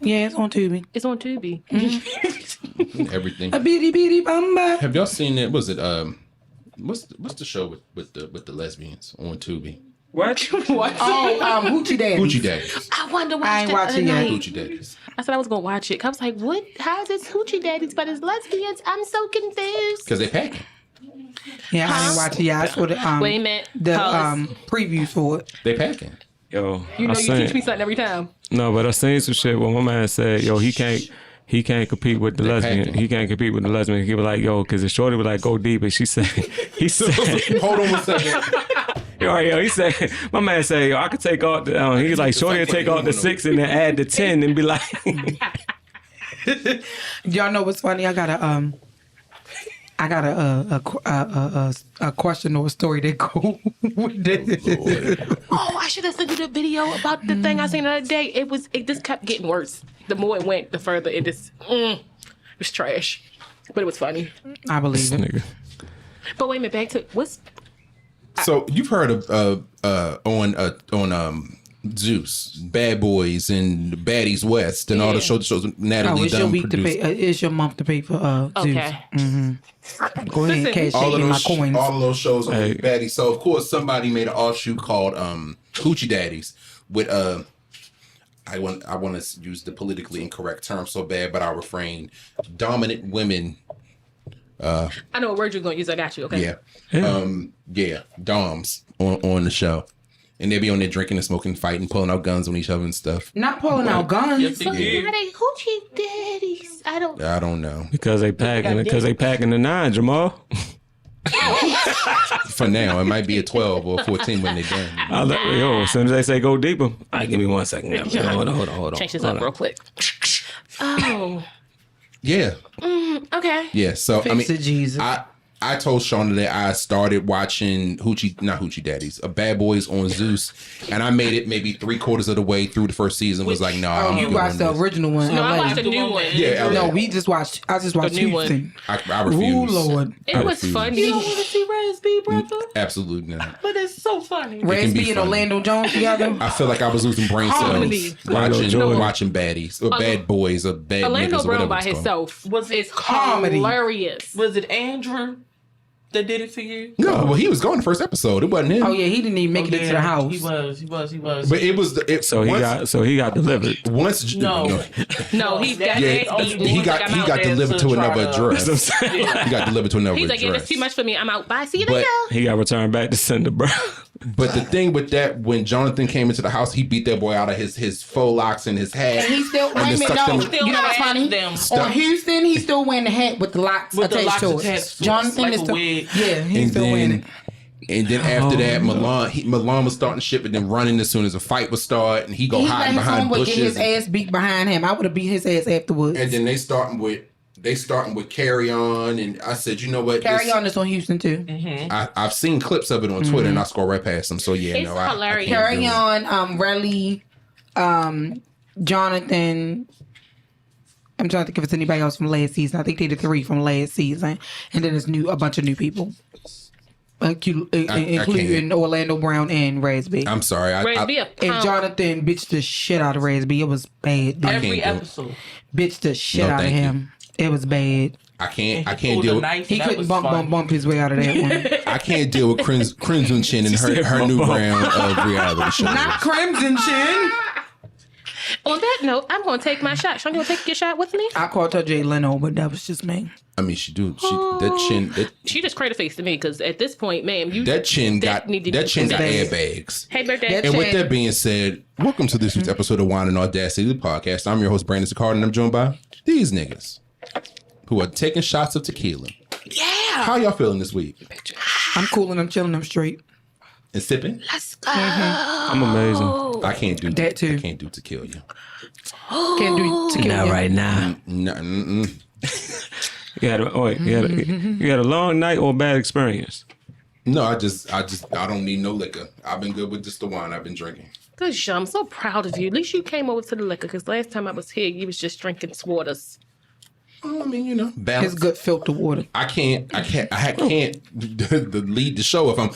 Yeah, it's on Tubi. It's on Tubi. Everything. A bitty bitty bamba. Have y'all seen that? Was it what's the show with the lesbians on Tubi? What? What? Oh, Hoochie Daddy. Hoochie Daddies. I wanted to watch I ain't that watching the other yet. night. Hoochie Daddies. I said I was gonna watch it. I was like, what? How is this Hoochie Daddies but it's lesbians? I'm so confused. Because they packing. Yeah, I didn't watch it yet. I saw the Wait a minute. the Pause. previews for it. They packing. Yo, You know, you teach me something every time. No, but I seen some shit where my man said, yo, he can't compete with the lesbian. packing. He can't compete with the lesbian. He was like, yo, because the shorty was like, go deep. And he said, Hold on one second. yo, he said, my man said, yo, I could take off the, he was like, shorty will take off the 6 and then add the 10 and be like. Y'all know what's funny? I got a question or a story that go with this. Oh, I should have sent you the video about the thing I seen the other day. It just kept getting worse. The more it went, the further it just it was trash. But it was funny. I believe it. Nigga. But wait a minute, back to what's So you've heard of on Zeus, Bad Boys, and Baddies West, and all the shows Natalie It's your Dunn week to produced. pay. It's your month to pay for Zeus. okay. Go ahead and cash All in of my those, coins. all of those shows on Hey. Baddies. So of course somebody made an offshoot called Hoochie Daddies with I want to use the politically incorrect term so bad, but I'll refrain. Dominant women. I know what word you're gonna use. I got you. Okay. Yeah. Doms on the show. And they be on there drinking and smoking, fighting, pulling out guns on each other and stuff. Not pulling out guns. So why they Hoochie Daddies? I don't know. Because they packing the 9, Jamal. For now, it might be a 12 or a 14 when they're done. Yo, as soon as they say go deeper. All right, give me 1 second. Hold on. change this up real quick. Oh. Yeah. Okay. Yeah. So Fix it, Jesus. I told Shauna that I started watching not Hoochie Daddies, Bad Boys on Zeus, and I made it maybe 3/4 of the way through the first season. Was like, no, I'm you doing watched the this. original one. No, I LA. watched the new one. Yeah, LA. No, I just watched new one. Houston. I refuse. Oh Lord, It was funny. You don't want to see Raspy, brother? Absolutely not. But it's so funny. Raspy and funny. Orlando Jones together. I feel like I was losing brain Comedy. cells watching Baddies or Bad Boys or Bad Orlando Niggas or Brown whatever by it's called. himself Was it is comedy? hilarious. Was it Andrew that did it for you? No, well, he was gone the first episode. It wasn't him. Oh yeah, he didn't even make it into the house. He was. But it was So he got delivered. once. No. No, he got he got delivered to another address. He got delivered to another He's address. like, yeah, that's too much for me. I'm out. Bye. See you But- later. He got returned back to sender, bro. But the thing with that, when Jonathan came into the house, he beat that boy out of his faux locks and his hat. And he still, And wait a then minute, stuck no. them- You know what's funny? Them. On Houston, he's still wearing the hat with the locks With the attached locks to it. attached to it, Jonathan like is a still, wig. yeah, he's still wearing it. And then after that, Milan was starting shit, but then running as soon as a fight would start, and he go He let hiding his behind homeboy get his bushes. ass beat behind him. I would have beat his ass afterwards. And then they starting with Carry On, and I said, you know what? Carry On is on Houston too. I've seen clips of it on Twitter, and I scroll right past them. So yeah, It's hilarious. Carry On, Relly, Jonathan. I'm trying to think if it's anybody else from last season. I think they did 3 from last season, and then there's a bunch of new people, including Orlando Brown and Raspy. I'm sorry, And Jonathan bitched the shit out of Raspy. It was bad. Dude. Every episode. Bitched the shit No, out of thank you. him. It was bad. I can't Pulled deal. a knife, He that couldn't was bump fun. his way out of that one. I can't deal with Crimson Chin and her new round of reality shows. Not Crimson Chin. On that note, I'm going to take my shot. Sean, you want to take your shot with me? I called her Jay Leno, but that was just me. I mean, that chin. She just cradle face to me because at this point, ma'am, That chin got airbags. Hey, birthday. And with that being said, welcome to this week's episode of Wine and Audacity, the podcast. I'm your host, Brandon Sicard, and I'm joined by these niggas who are taking shots of tequila. Yeah. How y'all feeling this week? I'm cool and I'm chilling. I'm straight. And sipping? Let's go. I'm amazing. I can't do That too. I can't do tequila. Can't do tequila. Not right now. No, You had a long night or a bad experience? no, I don't need no liquor. I've been good with just the wine I've been drinking. Good, Sean. I'm so proud of you. At least you came over to the liquor because last time I was here, you was just drinking Swarters. I mean, you know, balance. It's good filter water. I can't lead the show if I'm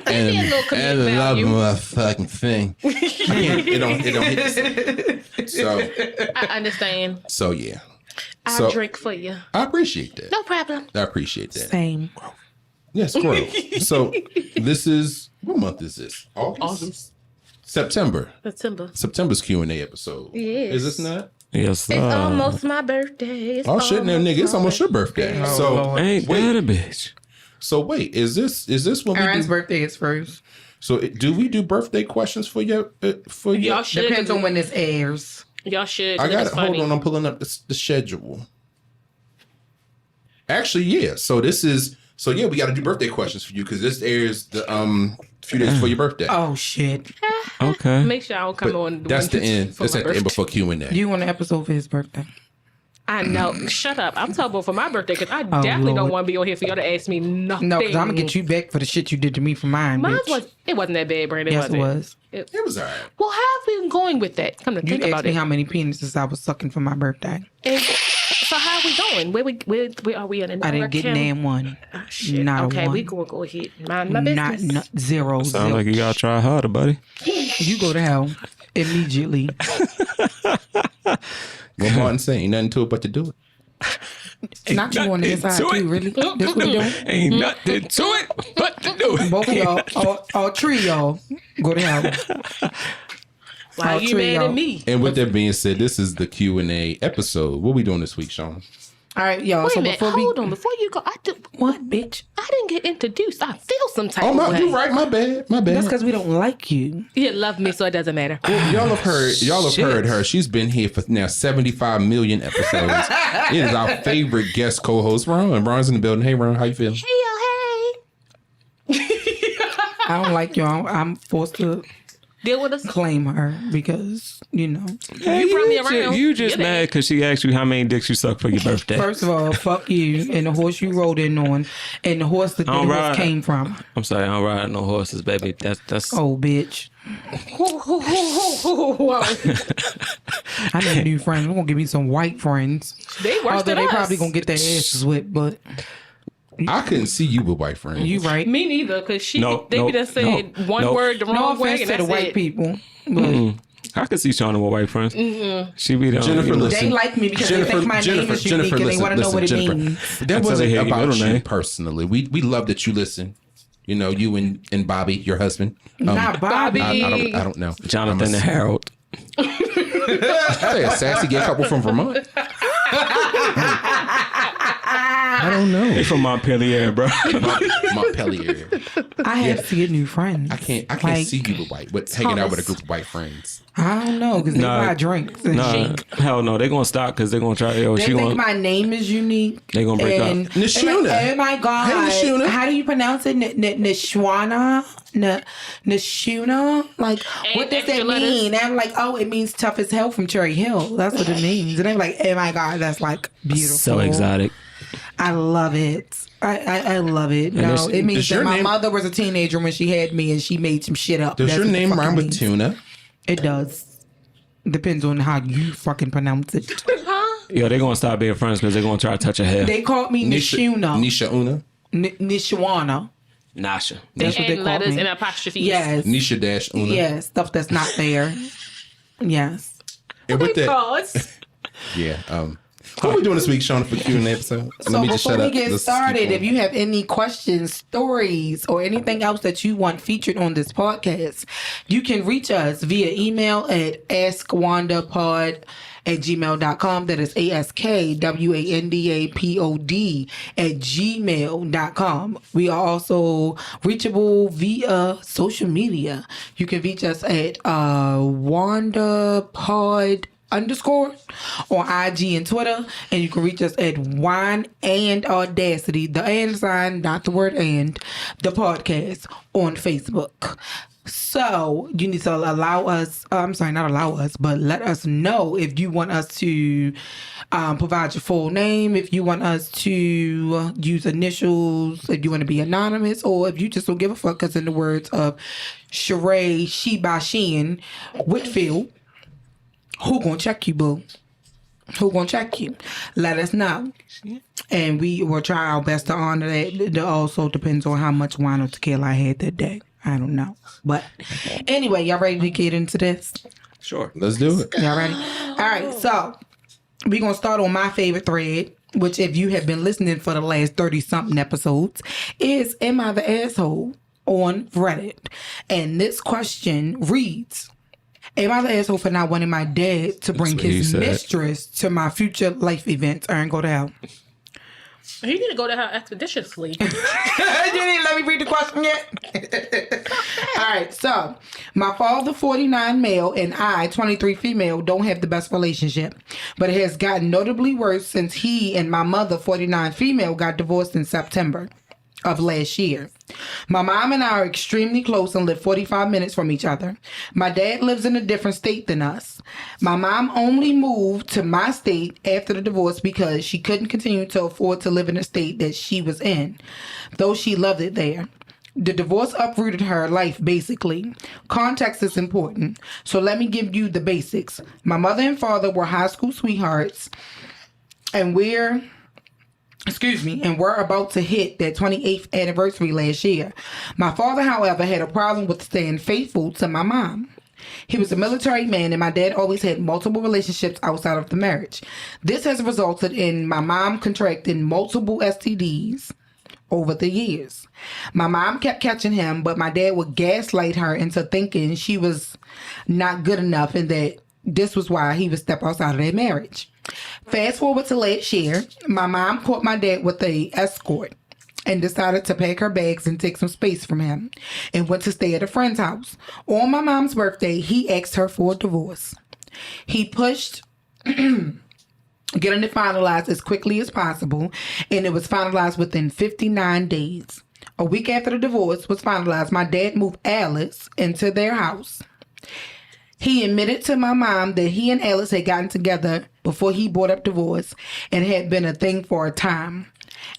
and the love of my fucking thing. I can't. It don't hit. So I understand. So yeah. I'll drink for you. I appreciate that. No problem. I appreciate that. Same. Yes, squirrel. So this is, what month is this? August. September. September's Q&A episode. Yes. Is this not? Yes, It's almost my birthday. Oh shit, now nigga, it's almost your birthday. So ain't that a bitch? So wait, is this when Aaron's we do? birthday is first. So do we do birthday questions for your Y'all should. Depends on when this airs. Y'all should. I got it. Funny. Hold on, I'm pulling up the schedule. Actually, yeah. So this is we got to do birthday questions for you because this airs the few days before your birthday. Oh shit! Okay. Make sure I don't come on. That's the end. That's at the end before Q&A. You want an episode for his birthday? I know. Shut up. I'm talking about for my birthday because I definitely don't Lord. want to be on here for y'all to ask me nothing. No, because I'm gonna get you back for the shit you did to me for mine. Mine bitch. wasn't that bad, Brandon. Yes, it was. It was alright. Well, how have we been going with that? Come to You think asked about me it. how many penises I was sucking for my birthday. And so how are we going? Where are we in? I didn't get name one. Oh, shit. Not okay, a one. we gonna go ahead. Mind my business. Not zero. Sound like you gotta try harder, buddy. You go to hell immediately. What Martin say? Ain't nothing to it but to do it. Not you on the inside to it. too, really. This what we doing? Ain't nothing to it but to do it. Both of y'all, all three of y'all, go to hell. Why All you three, mad y'all. at me? And with that being said, this is the Q&A episode. What we doing this week, Shauna? All right, y'all. Wait so a minute. before Hold on. Before you go, what, bitch? I didn't get introduced. I feel some type Oh of no, way. you right. My bad. That's because we don't like you. You love me, so it doesn't matter. Well, y'all have heard her. She's been here for now 75 million episodes. It is our favorite guest co-host, Ron. Ron's in the building. Hey, Ron, how you feel? Hey, I don't like y'all. I'm forced to deal with us. claim her because, you know. You brought me around. You just Get mad because she asked you how many dicks you sucked for your birthday. First of all, fuck you and the horse you rode in on and the horse that the All horse right. came from. I'm sorry, I don't ride no horses, baby. That's Oh, bitch. I need new friends. I'm going to give me some white friends. They worse Although than they us. probably going to get their asses whipped, but I couldn't see you with white friends. you right. Me neither, because No, they no, be just said no, one no. word the No wrong way, offense and to that's the white it. people. But I could see Shauna with white friends. She be the Jennifer, you know, listen. they like me because they think my name is unique and they want to know what it means. That Until they wasn't hear your about middle you name. personally. We love that you listen. You know, you and Bobby, your husband. Not Bobby. Bobby. I don't know. Jonathan and Harold. Hey, a sassy gay couple from Vermont. I don't know. They from Montpelier, bro. Montpelier. I have to get new friends. I can't Like, see you with hanging out with a group of white friends. I don't know because they Nah. buy drinks and Nah, shit. hell no. They gonna stop because they gonna try. Yo, They she think gonna. my name is unique. They gonna break up. and, Nishuna. Oh my god! Hey, Nishuna. How do you pronounce it? Nishwana? Nishuna? Like, what does extra that letters. mean? And I'm like, oh, it means tough as hell from Cherry Hill. That's what it means. And I'm like, oh my god, that's like beautiful. So exotic. I love it. I love it. No, it's- it means does that your my name- mother was a teenager when she had me and she made some shit up. Does That's your what the name fuck it rhyme with means. tuna? It does. Depends on how you fucking pronounce it. Yo, they gonna stop being friends because they gonna try to touch her hair. They called me Nishuna. Nisha Una? Nishawana. Nasha. That's what they Adding call letters me. and apostrophes. Yes. Nisha Dash Una? Yes. Stuff that's not there. Yes. And with that, Pause. yeah. What are we doing this week, Shauna, for Q&A episode? So before we get started, if you have any questions, stories, or anything else that you want featured on this podcast, you can reach us via email at askwandapod@gmail.com. That is ASKWANDAPOD@gmail.com. We are also reachable via social media. You can reach us at WandaPod _ on IG and Twitter, and you can reach us at Wine and Audacity, the and sign, not the word and, the podcast on Facebook. So you need to allow us, not allow us, but let us know if you want us to provide your full name, if you want us to use initials, if you want to be anonymous, or if you just don't give a fuck, because in the words of Sheree Shebashin Whitfield, who gonna check you, boo? who gonna check you? Let us know. And we will try our best to honor that. It also depends on how much wine or tequila I had that day. I don't know. But anyway, y'all ready to get into this? Sure. Let's do it. Y'all ready? All right, so we're going to start on my favorite thread, which if you have been listening for the last 30-something episodes, is Am I the Asshole on Reddit. And this question reads, am I the asshole for not wanting my dad to bring what he his said. mistress to my future life events? Aaron, go to hell. He need to go to her expeditiously. You didn't let me read the question yet? All right, so my father, 49 male, and I, 23 female, don't have the best relationship. But it has gotten notably worse since he and my mother, 49 female, got divorced in September of last year. My mom and I are extremely close and live 45 minutes from each other. My dad lives in a different state than us. My mom only moved to my state after the divorce because she couldn't continue to afford to live in the state that she was in, though she loved it there. The divorce uprooted her life, basically. Context is important, so let me give you the basics. My mother and father were high school sweethearts, and we're about to hit their 28th anniversary last year. My father, however, had a problem with staying faithful to my mom. He was a military man, and my dad always had multiple relationships outside of the marriage. This has resulted in my mom contracting multiple STDs over the years. My mom kept catching him, but my dad would gaslight her into thinking she was not good enough and that this was why he would step outside of their marriage. Fast forward to last year, my mom caught my dad with a escort and decided to pack her bags and take some space from him and went to stay at a friend's house. On my mom's birthday, he asked her for a divorce. He pushed getting it finalized as quickly as possible, and it was finalized within 59 days. A week after the divorce was finalized, my dad moved Alice into their house. He admitted to my mom that he and Alice had gotten together before he brought up divorce and had been a thing for a time.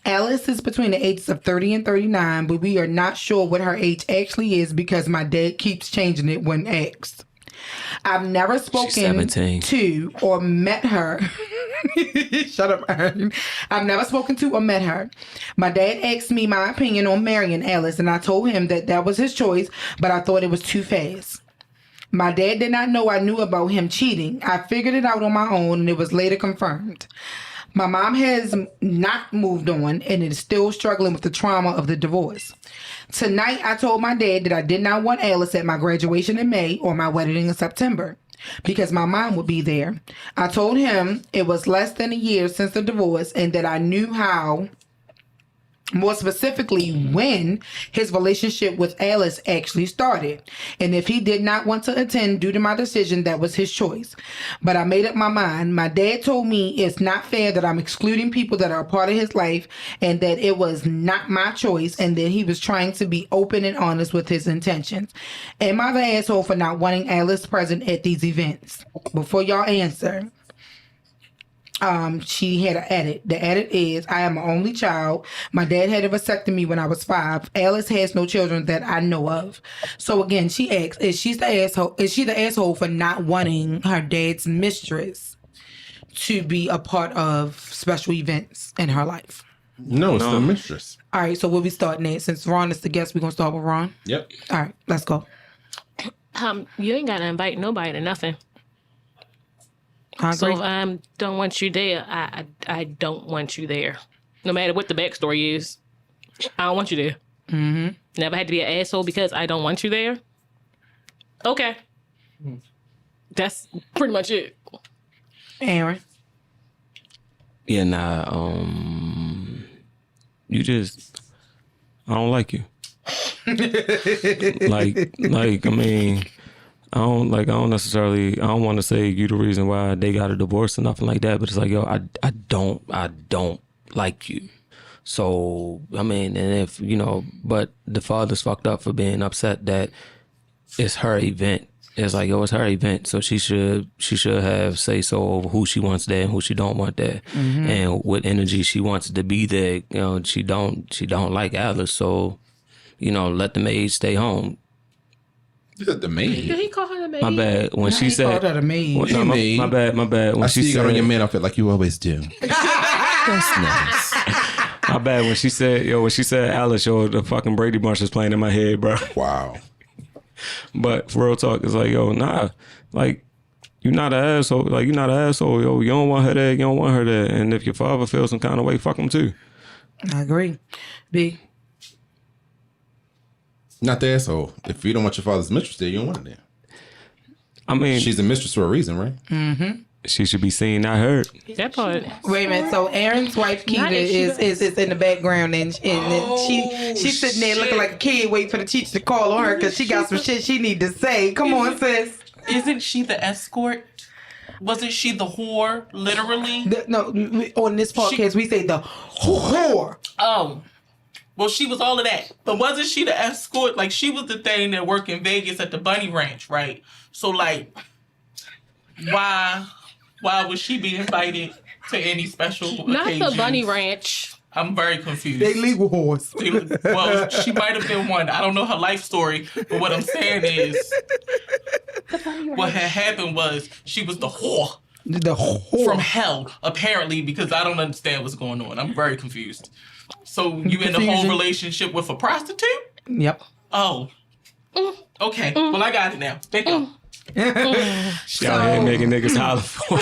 Alice is between the ages of 30 and 39, but we are not sure what her age actually is because my dad keeps changing it when asked. I've never spoken 17. to or met her. Shut up, Aaron. I've never spoken to or met her. My dad asked me my opinion on marrying Alice, and I told him that that was his choice, but I thought it was too fast. My dad did not know I knew about him cheating. I figured it out on my own, and it was later confirmed. My mom has not moved on and is still struggling with the trauma of the divorce. Tonight, I told my dad that I did not want Alice at my graduation in May or my wedding in September because my mom would be there. I told him it was less than a year since the divorce and that I knew how, more specifically when his relationship with Alice actually started. And if he did not want to attend due to my decision, that was his choice. But I made up my mind. My dad told me it's not fair that I'm excluding people that are a part of his life and that it was not my choice and that he was trying to be open and honest with his intentions. Am I the asshole for not wanting Alice present at these events? Before y'all answer, she had an edit. The edit is, I am an only child. My dad had a vasectomy when I was 5. Alice has no children that I know of. So again, she asks, is she the asshole for not wanting her dad's mistress to be a part of special events in her life? No, it's the mistress. All right, so we'll be starting it. Since Ron is the guest, we're going to start with Ron. Yep. All right, let's go. You ain't got to invite nobody to nothing. I So agree. if I don't want you there, I don't want you there. No matter what the backstory is, I don't want you there. Mm-hmm. Never had to be an asshole because I don't want you there. Okay. That's pretty much it. Aaron. Yeah, nah, you just, I don't like you. like, I mean, I don't want to say you the reason why they got a divorce or nothing like that, but it's like, yo, I don't like you. So, I mean, and if, but the father's fucked up for being upset that it's her event. It's like, yo, it's her event, so she should have say so over who she wants there and who she don't want there, and what energy she wants to be there. She don't like Alice, so let the maid stay home. The maid. Did he call her the maid? My bad. When she said, called her the maid. Well, no, Maid. my bad. When I she see you got on said, your man outfit like you always do. That's nice. my bad. When she said Alice, the fucking Brady Bunch is playing in my head, bro. Wow. But for real talk, it's like, yo, nah, like, you're not an asshole. Like, you're not an asshole, yo. You don't want her there. You don't want her there. And if your father feels some kind of way, fuck him too. I agree. B. Not the asshole. If you don't want your father's mistress there, you don't want her there. I mean, She's a mistress for a reason, right? she should be seen, not heard. That part. Wait a minute. So Aaron's wife Keita Not if she is in the background, and she's sitting there looking like a kid, waiting for the teacher to call on her because she got some shit she need to say. Come on, sis. Isn't she the escort? Wasn't she the whore, literally? No, on this podcast we say the whore. Oh. Well, she was all of that. But wasn't she the escort? Like, she was the thing that worked in Vegas at the Bunny Ranch, right? So, like, why would she be invited to any special Not occasions? the Bunny Ranch. I'm very confused. They legal whores. Well, she might have been one. I don't know her life story, but what I'm saying is, what had happened was she was the whore The whore. from hell, apparently, because I don't understand what's going on. I'm very confused. So you in a whole Confusion. relationship with a prostitute? Yep. Oh. Okay. Well, I got it now. Thank you. She out here making niggas holler for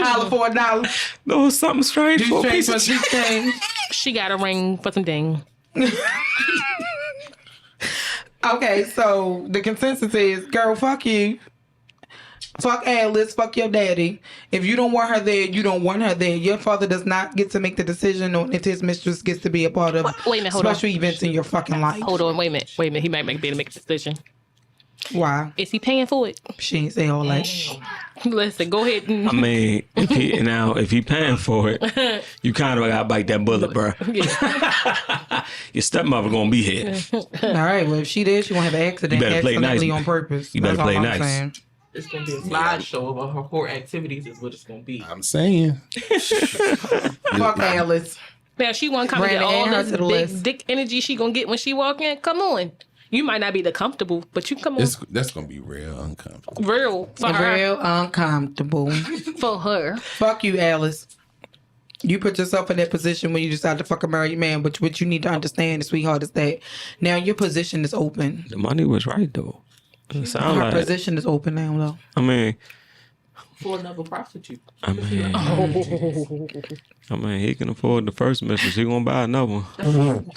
Holler for $1. no, something strange for a Strange piece of must shit. be changed. She got a ring for some ding. Okay, so the consensus is, girl, fuck you. Fuck Alice, fuck your daddy. If you don't want her there, you don't want her there. Your father does not get to make the decision on if his mistress gets to be a part of Wait a minute, hold special on. events in your fucking life. Hold on, wait a minute. He might be able to make a decision. Why? Is he paying for it? She ain't say all that. Listen, go ahead and I mean, if he paying for it, you kind of gotta bite that bullet, bro. Your stepmother gonna be here. All right, well, if she did, she won't have an accident. You better play Accidentally nice. on purpose. You better That's all play I'm nice. saying. It's going to be a slideshow of her whore activities is what it's going to be. I'm saying. Fuck Alice. now she want to come and Brandon, get all add her this to the big list. dick energy she gonna get when she walk in. Come on, you might not be the comfortable, but you come on, That's going to be real uncomfortable. real for her. Real uncomfortable. For her. Fuck you, Alice. You put yourself in that position when you decide to fuck a married man, but what you need to understand, sweetheart, is that now your position is open. The money was right though. It sound Her like, position is open now, though. I mean, For another prostitute. he can afford the first mistress. He gonna buy another one.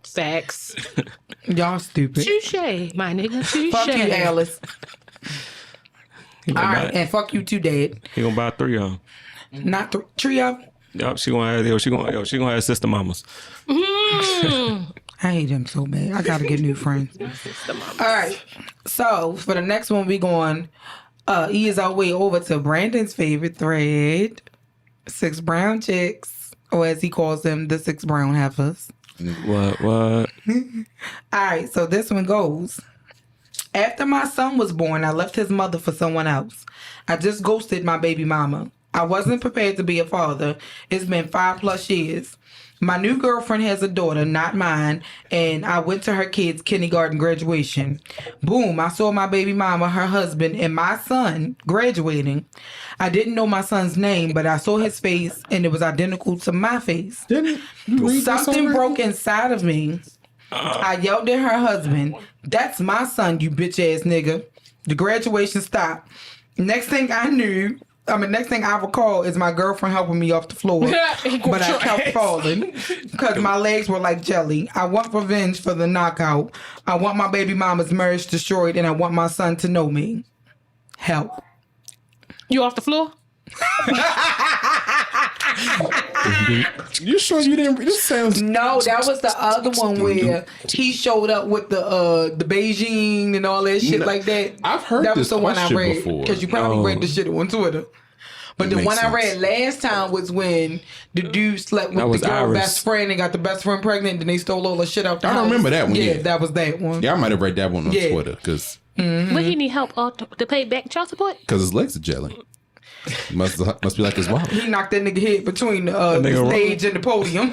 Facts. Y'all stupid. Touche, my nigga. Touche. Fuck you, Alice. He All gonna, right, buy, and fuck you too, Dad. he gonna buy 3 of them. Not trio. Yup, she gonna have sister mamas. I hate him so bad. I gotta get new friends. All right. So for the next one, we going ease our way over to Brandon's favorite thread, 6 brown chicks, or as he calls them, the 6 brown heifers. What? All right. So this one goes. After my son was born, I left his mother for someone else. I just ghosted my baby mama. I wasn't prepared to be a father. It's been 5+ years. My new girlfriend has a daughter, not mine, and I went to her kid's kindergarten graduation. Boom, I saw my baby mama, her husband, and my son graduating. I didn't know my son's name, but I saw his face, and it was identical to my face. Something broke inside of me. I yelled at her husband, "That's my son, you bitch ass nigga." The graduation stopped. Next thing I recall is my girlfriend helping me off the floor. But I kept falling because my legs were like jelly. I want revenge for the knockout. I want my baby mama's marriage destroyed, and I want my son to know me. Help. You off the floor? You sure you didn't? This sounds. No, that was the other one where he showed up with the Beijing and all that shit like that. I've heard that was this the one I question read before. because you probably read the shit on Twitter. But the Makes one I sense. read last time was when the dude slept That with was the girl Iris. best friend and got the best friend pregnant, and they stole all the shit out the I house. remember that one, Yeah, yeah. that was that one. Yeah, I might have read that one on Yeah. Twitter because Would he need help to pay back child support? his legs are jelly. Must be like his wallet. He knocked that nigga head between the nigga stage and the podium.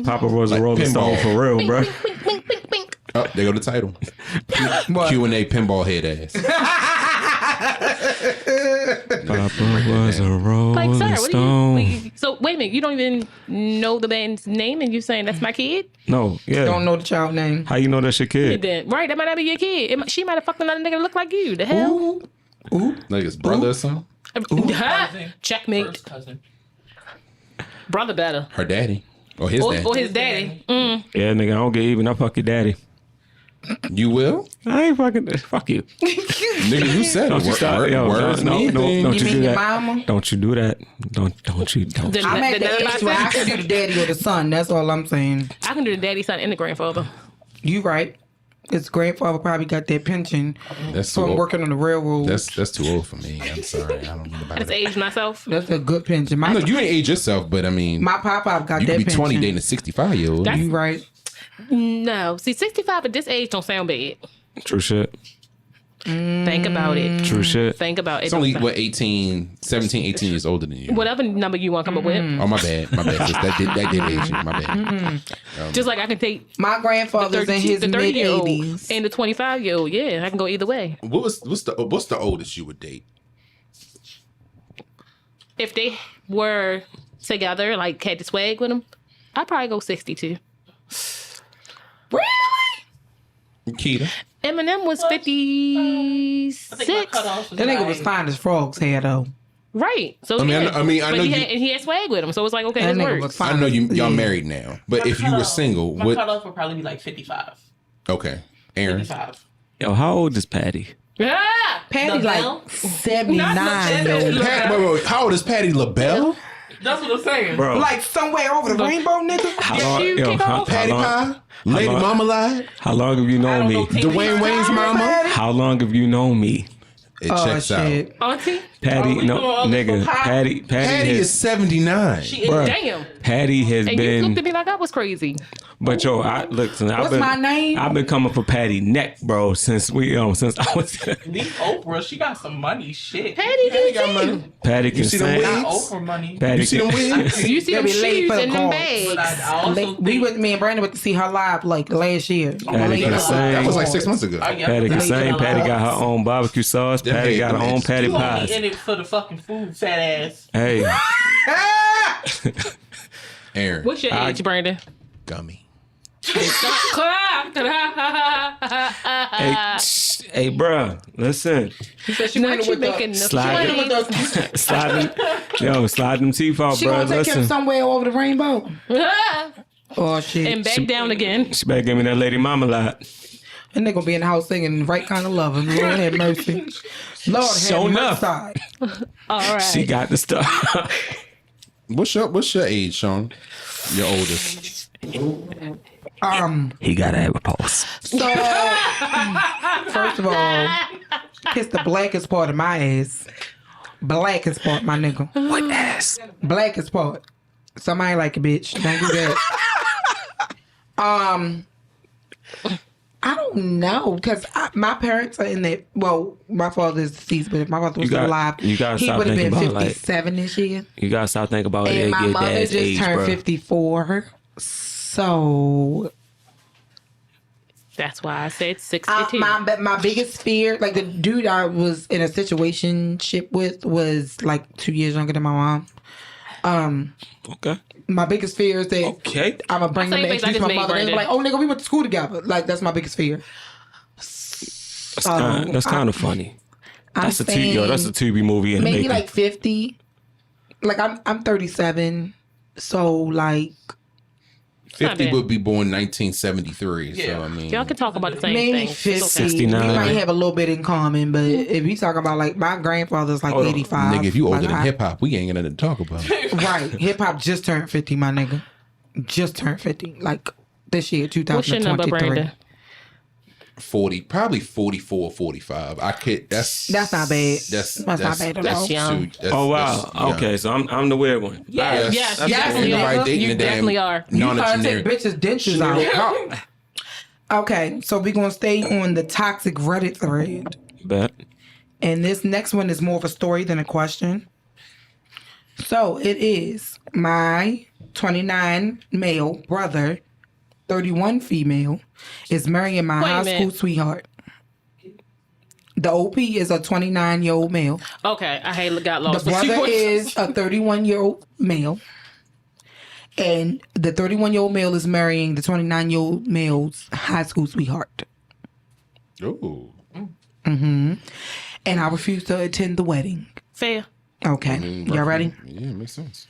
Papa was a Rolling Stone pinball. for real, bro. Oh, there go the title. What? Q&A Pinball Head Ass. Papa was a rolling Like, sir, what stone. do you? So wait a minute, you don't even know the band's name, and you saying that's my kid? No, yeah. Don't know the child name. How you know that's your kid? Then right, that might not be your kid. She might have fucked another nigga that look like you. The hell? Like his brother or something? Cousin. Checkmate. First cousin. Brother better. Her daddy. Or his daddy. Or his daddy. Yeah, nigga, I don't get even. I fuck your daddy. You will? I ain't fucking. Fuck you. Nigga, you said Don't you start. Yo, words no, mean things. don't You you mean do your that. mama? Don't you do that. Don't you. Then- I'm at then the none of my age where I sense. can do the daddy or the son. That's all I'm saying. I can do the daddy, son, and the grandfather. You right. His grandfather probably got that pension That's too from old. working on the railroad. That's too old for me. I'm sorry. I don't know I about just it. aged myself. That's a good pension. My No, you ain't age yourself, but I mean, my pop-up got you that could be pension. 20 dating a 65-year-old. That's- You right. No. See, 65 at this age don't sound bad. True shit. Think about it. True shit. Think about it. It's only, 17, 18 years older than you. Whatever number you want to come up with. Oh, my bad. My bad. Sis. That did age you. My bad. Just like I can take My the grandfather's in 30, his the 30-year-old mid-80s. and the 25-year-old. Yeah, I can go either way. What's the oldest you would date? If they were together, like had the swag with them, I'd probably go 62. Really? Keita. Eminem was I think my 56. cutoff was That nigga like- was fine as frogs hair though. Right. So I mean, yeah. I mean, I But know he you- had, and he had swag with him. So it's like, okay, That this nigga works. was fine. I know y'all Yeah. married now, but if you were cutoff- single, my what? cutoff would probably be like 55. Okay, Aaron. 55. Yo, how old is Patty? Ah! Patty's LaBelle? like 79 Not though. LaBelle. Wait, how old is Patty LaBelle? That's what I'm saying. Bro, Like somewhere over the rainbow, nigga. how long, you yo, kick how, off? how Patty long, Pie? Lady long- Marmalade? how long have you I known don't me? know Tina Dwayne Wayne's mama? How long have you known me? It Oh checks shit. Auntie? Patty, we no, doing all this nigga, for Pie? Patty Patty has, is 79. She is. Bruh. Damn. Patty has And you looked been, at me like I was crazy. but yo, listen, What's my name? I've been coming for Patty neck, bro, since since I was. Leave Oprah. She got some money. Shit. Patty did got too. money. Patty can see them sing. Not wigs? Oprah money. Patty You see them can, wigs? You see them They be late shoes for the and them cards. bags. But I also We think, with me and Brandon went to see her live like last year. Patty can sing. That was like 6 months ago. I guess Patty can that's sing. a Patty lot. got her own barbecue sauce. Them Patty head- got her them own heads. patty You only pies. in it for the fucking food, fat ass. Hey, Aaron. What's your age, Brandon? Gummy. hey, bruh, listen, She Not you with the making the slide plays. slide them teeth out, She bruh. gonna take him Listen, somewhere over the rainbow. Oh shit. And back down again. she better give me that lady marmalade. And they gonna be in the house singing "Right Kind of Love" and Lord have mercy. Lord have Sure enough. mercy. All right. She got the stuff. What's your age, Sean? Your oldest. He got to have a pulse. So first of all, kiss the blackest part of my ass. Blackest part, my nigga. What ass? Blackest part. Somebody like a bitch. Don't do that. I don't know because my parents are in that. Well, my father is deceased, but if my father was still alive, you gotta he stop would have been thinking about, like, 57 this year. You gotta stop thinking about And my your mother dad's just age, turned bro. 54. So That's why I said 62. my biggest fear, like the dude I was in a situationship with, was like 2 years younger than my mom. Okay. My biggest fear is that Okay. I'm gonna bring them Same back face I to just my made, mother. They be Brandon. like, "Oh, nigga, we went to school together." Like that's my biggest fear. That's kind of funny. That's a saying that's a Tubi movie in the maybe making. like 50. Like I'm 37, so like 50 bad. would be born 1973. So, Yeah. I mean. Y'all can talk about the same maybe thing. 50. It's okay. 69. We might have a little bit in common, but if you talking about like my grandfather's like Hold on. 85. Nigga, if you older Like, than hip hop, we ain't got nothing to talk about. right? Hip hop just turned 50, my nigga. Just turned 50. Like this year, What's your 2023. number, Brandon? 40, probably 44, 45. I could. That's That's not bad. That's not bad at all. That's young. Oh wow. Okay, so I'm the weird one. Yes, yes, you yes, definitely nigga. are. dating You the damn definitely are. You trying to non-engineering. take bitches' dentures out. Okay, so we're gonna stay on the toxic Reddit thread. Bet. And this next one is more of a story than a question. So it is my 29 male brother 31 female, is marrying my Wait a high school minute. sweetheart. The OP is a 29-year-old male. Okay, I had got The lost. brother is a 31-year-old male. And the 31-year-old male is marrying the 29-year-old male's high school sweetheart. Ooh. And I refuse to attend the wedding. Fair. Okay. Y'all ready? Yeah, makes sense.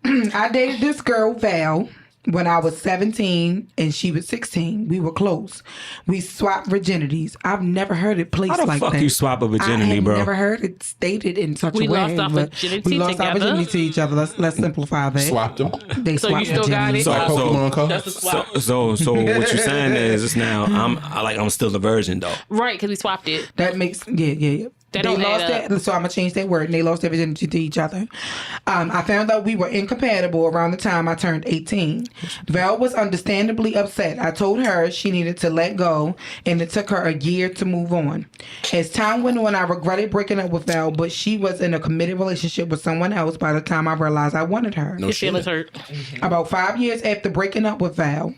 I dated this girl, Val, when I was 17 and she was 16. We were close. We swapped virginities. I've never heard it placed How the like fuck that. you swap a virginity, I have bro? never heard it stated in such We a way. lost our but virginity we lost our together. virginity to each other. Let's simplify that. Swapped them. They So swapped you still got virginities. it? So- Like Pokemon cards. That's a swap. So what you're saying is it's now I'm still a virgin though. Right, because we swapped it. That makes yeah. That They don't lost add up. that, so I'm gonna change that word. And they lost their virginity to each other. I found out we were incompatible around the time I turned 18. Val was understandably upset. I told her she needed to let go, and it took her a year to move on. As time went on, I regretted breaking up with Val, but she was in a committed relationship with someone else by the time I realized I wanted her. No His shit. feelings hurt. About 5 years after breaking up with Val,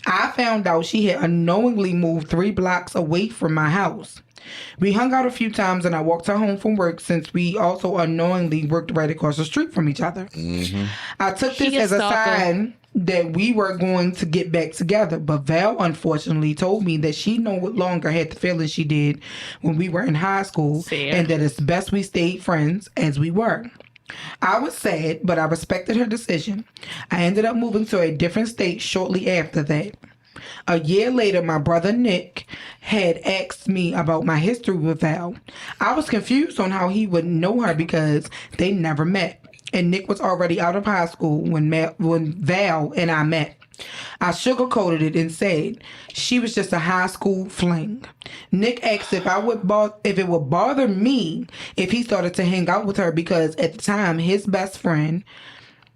I found out she had unknowingly moved 3 blocks away from my house. We hung out a few times and I walked her home from work since we also unknowingly worked right across the street from each other. I took this She a as a stalker. sign that we were going to get back together, but Val unfortunately told me that she no longer had the feelings she did when we were in high school Fair. and that it's best we stayed friends as we were. I was sad, but I respected her decision. I ended up moving to a different state shortly after that. A year later, my brother Nick had asked me about my history with Val. I was confused on how he would know her because they never met. And Nick was already out of high school when Val and I met. I sugarcoated it and said she was just a high school fling. Nick asked if it would bother me if he started to hang out with her because at the time his best friend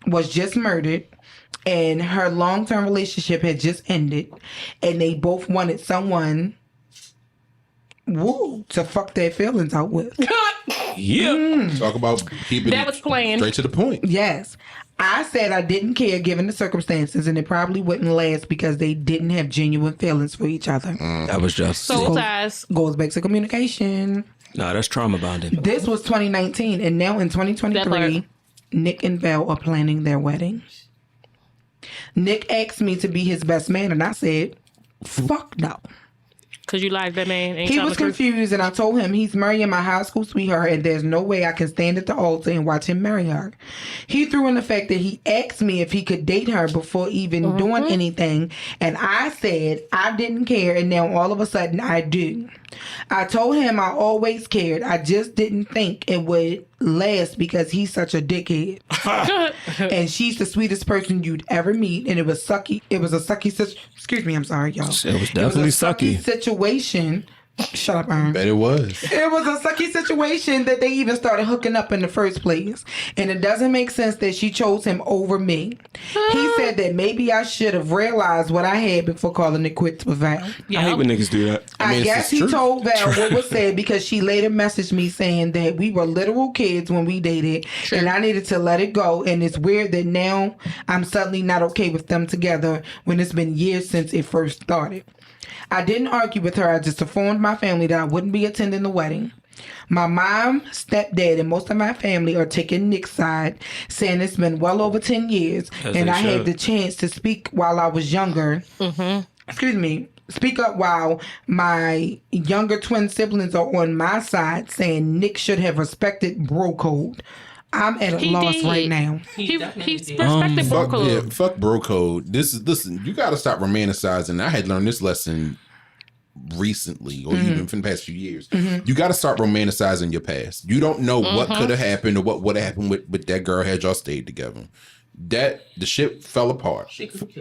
was just murdered and her long-term relationship had just ended and they both wanted someone to fuck their feelings out with. Yeah. Talk about keeping That it was planned. straight to the point. Yes. I said I didn't care given the circumstances and it probably wouldn't last because they didn't have genuine feelings for each other. That was just Soul ties. Goes back to communication. no, that's trauma bonding. This was 2019 and now in That 2023, part. Nick and Val are planning their wedding. Nick asked me to be his best man and I said, fuck no. Because you lied to that man. Ain't He telling was the truth. confused and I told him he's marrying my high school sweetheart and there's no way I can stand at the altar and watch him marry her. He threw in the fact that he asked me if he could date her before even doing anything and I said I didn't care and now all of a sudden I do. I told him I always cared. I just didn't think it would last because he's such a dickhead. And she's the sweetest person you'd ever meet and it was sucky. It was a sucky excuse me, I'm sorry y'all. It was definitely sucky. Situation. Shut up, Aaron. Bet it was. It was a sucky situation that they even started hooking up in the first place. And it doesn't make sense that she chose him over me. He said that maybe I should have realized what I had before calling it quits with Val. I hate when niggas do that. I mean, guess it's he true. told Val what was said because she later messaged me saying that we were literal kids when we dated and I needed to let it go. And it's weird that now I'm suddenly not okay with them together when it's been years since it first started. I didn't argue with her. I just informed my family that I wouldn't be attending the wedding. My mom, stepdad, and most of my family are taking Nick's side, saying it's been well over 10 years, As and they I had should. the chance to speak while I was younger. Excuse me. Speak up while my younger twin siblings are on my side, saying Nick should have respected bro code. I'm at a He loss did. right now. He definitely did. respected bro Fuck, code. yeah, fuck bro code. Listen, you gotta stop romanticizing. I had learned this lesson recently or even for the past few years. You gotta start romanticizing your past. You don't know what could have happened or what would have happened with that girl had y'all stayed together. The shit fell apart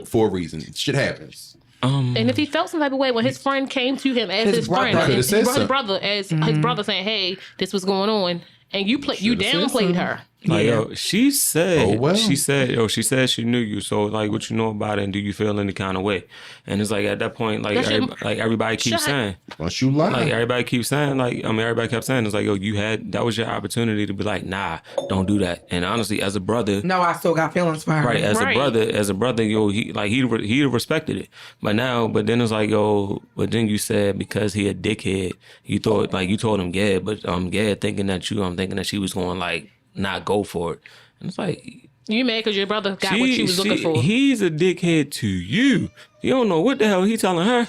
for a reason. Shit happens. And if he felt some type of way when his friend came to him as his brother friend, coulda his said brother, something. his brother saying, "Hey, this was going on," and you Should've downplayed said her. Like, Yeah. yo, she said, Oh, well. she said she knew you. So, like, what you know about it, and do you feel any kind of way? And it's like, at that point, like, everybody keeps saying, Once you lie. like, everybody keeps saying, like, I mean, everybody kept saying, it's like, yo, that was your opportunity to be like, nah, don't do that. And honestly, as a brother, No, I still got feelings for her. right, as Right. a brother, yo, he respected it. But then it's like, yo, but then you said because he a dickhead, you thought, like, you told him, yeah, but Gad thinking that she was going, like, not go for it. And it's like, You mad because your brother got what you was looking for. he's a dickhead to you. You don't know what the hell he telling her.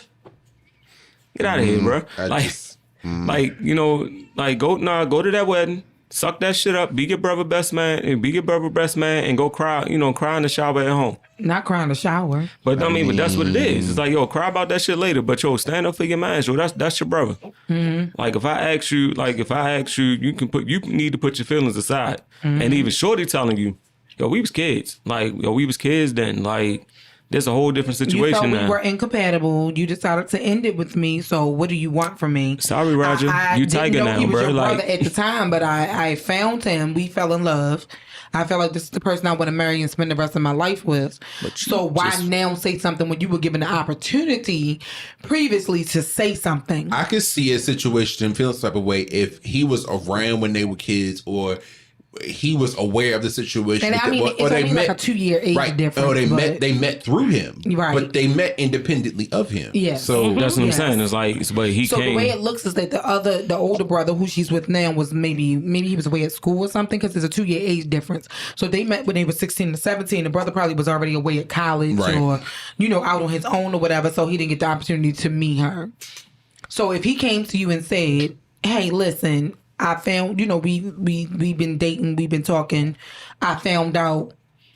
Get out of here, bro. Like, you know, like, go to that wedding, suck that shit up, be your brother best man, and go cry, cry in the shower at home. Not crying in the shower. But but that's what it is. It's like, yo, cry about that shit later. But yo, stand up for your man. Yo, that's your brother. Mm-hmm. Like if I ask you, you need to put your feelings aside. Mm-hmm. And even Shorty telling you, yo, we was kids. Like, yo, we was kids then. Like, there's a whole different You situation felt we now. were incompatible. You decided to end it with me. So what do you want from me? Sorry, Roger. I You didn't tiger know now, he was bro. your Like, brother at the time, but I found him. We fell in love. I felt like this is the person I want to marry and spend the rest of my life with. So why now say something when you were given the opportunity previously to say something? I could see a situation and feel some type of way if he was around when they were kids or he was aware of the situation. And I mean, it's only like a 2-year age difference. Oh, but they met through him. Right. But they met independently of him. Yes. So that's what I'm Yes. saying. It's like, but he So came. the way it looks is that the older brother who she's with now was maybe he was away at school or something because there's a 2-year age difference. So they met when they were 16 to 17. The brother probably was already away at college Right. or out on his own or whatever. So he didn't get the opportunity to meet her. So if he came to you and said, "Hey, listen, I found we've been dating, we've been talking. I found out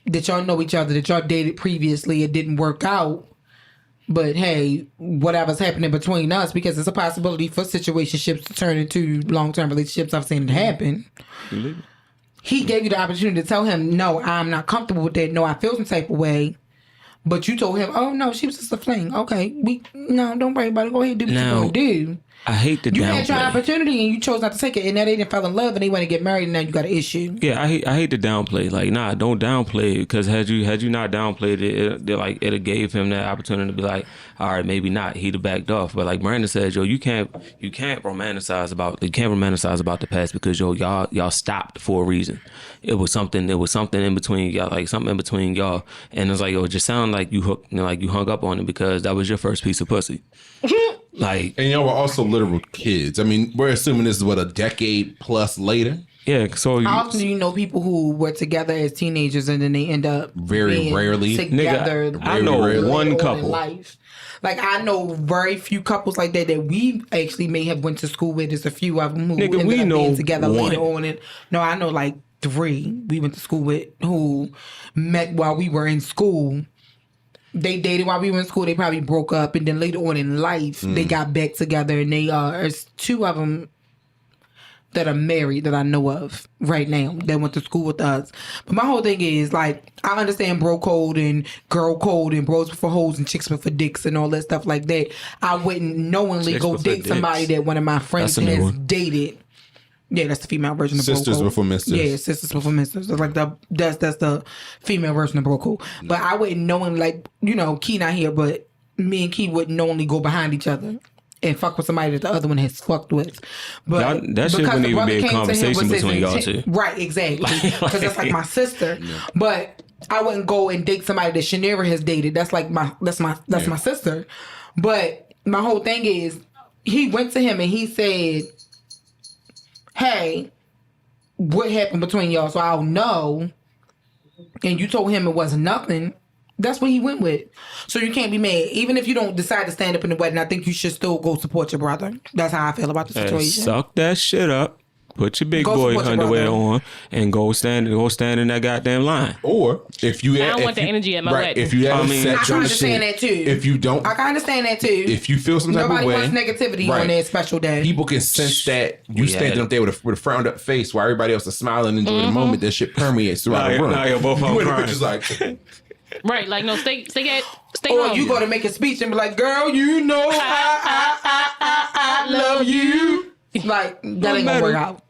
that y'all know each other, that y'all dated previously. It didn't work out." But hey, whatever's happening between us, because it's a possibility for situationships to turn into long-term relationships. I've seen it happen. He gave you the opportunity to tell him, "No, I'm not comfortable with that. No, I feel some type of way." But you told him, "Oh no, she was just a fling. Okay, don't worry about it. Go ahead and do what you're gonna do." I hate to You had your downplay. opportunity and you chose not to take it, and now they didn't fall in love and they want to get married, and now you got an issue. Yeah, I hate to downplay. Like, nah, don't downplay it, because had you not downplayed it, it'd have gave him that opportunity to be like, all right, maybe not. He'd have backed off. But like Brandon said, yo, you can't romanticize about the past because y'all stopped for a reason. It was something in between y'all, like something in between y'all, and it's like, yo, it just sounded like you hung up on it because that was your first piece of pussy. Like, and y'all were also literal kids. I mean, we're assuming this is a decade plus later. yeah. So How often do you know people who were together as teenagers and then they end up Very being rarely. together? Nigga, I know later one on in couple. life. Like I know very few couples like that we actually may have went to school with. There's a few of them who Nigga, ended we up know being together one. later on. And no, I know like 3 we went to school with who met while we were in school. They dated while we were in school. They probably broke up, and then later on in life, they got back together. And there's 2 of them that are married that I know of right now that went to school with us. But my whole thing is like, I understand bro code and girl code and bros for hoes and chicks for dicks and all that stuff like that. I wouldn't knowingly Chicks go before date somebody dicks. that one of my friends That's a new has one. dated. Yeah, that's the female version of Sisters bro code. before misters. Yeah, sisters before misters. That's like that's the female version of bro code. But I wouldn't knowingly, like, Key not here, but me and Key wouldn't knowingly go behind each other and fuck with somebody that the other one has fucked with. But that shit because wouldn't the even brother be a came to him conversation with his between y'all intent- two. Right, exactly. Because that's like my sister. But I wouldn't go and date somebody that Shanera has dated. That's like my sister. But my whole thing is, he went to him and he said, "Hey, what happened between y'all so I'll know," and you told him it wasn't nothing. That's what he went with. So you can't be mad. Even if you don't decide to stand up in the wedding, I think you should still go support your brother. That's how I feel about the And situation. suck that shit up. Put your big Go boy support your underwear brother. on and go stand in that goddamn line. Or if you, I don't want the energy at my wedding. If you I have mean, set I can your understand shit, that too. if you don't, I can understand that too. if you feel some type Nobody of way, wants negativity right. on their special day. People can sense that you We standing had up there with a frowned up face while everybody else is smiling and enjoying the moment. That shit permeates throughout the room. Nah, you're both you on in the crying. pictures like, Right, like, no, stay Or home. you go to make a speech and be like, "Girl, you know I love you." Like, that ain't gonna work out.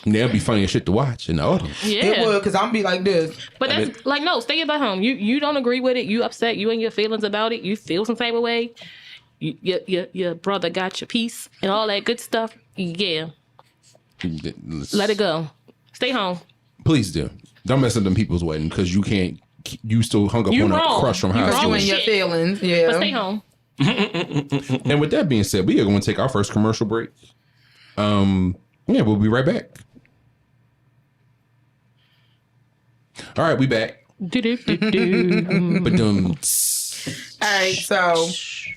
And that'd be funny as shit to watch in the audience. Yeah. It would, because I'm be like this. But that's like, no, stay at home. You don't agree with it. You upset. You and your feelings about it. You feel some type of way. Your brother got your piece and all that good stuff. Yeah. Let it go. Stay home. Please do. Don't mess up them people's wedding because you can't. You still hung up on a crush from high Because school. you and your feelings. Yeah. But stay home. And with that being said, we are going to take our first commercial break. Yeah, we'll be right back. All right, we back. Ba-dum. All right, so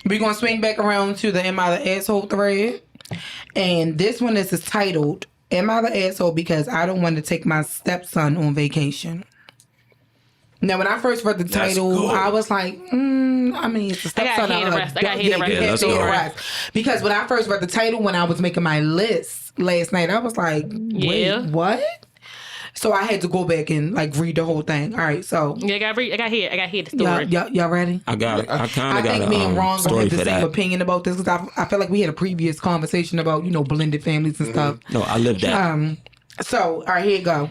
we're going to swing back around to the Am I the Asshole thread. And this one is titled, Am I the Asshole Because I Don't Want to Take My Stepson on Vacation? Now, when I first read the title, I was like, I mean, it's a stepson. I got head arrest. Because when I first read the title, when I was making my list last night, I was like, wait, what? So I had to go back and like read the whole thing. All right, so I got hear the story. Y'all ready? I got it. I kind of got think me and Ron gonna have the same that. opinion about this because I feel like we had a previous conversation about blended families and stuff. No, I lived that. So all right, here you go.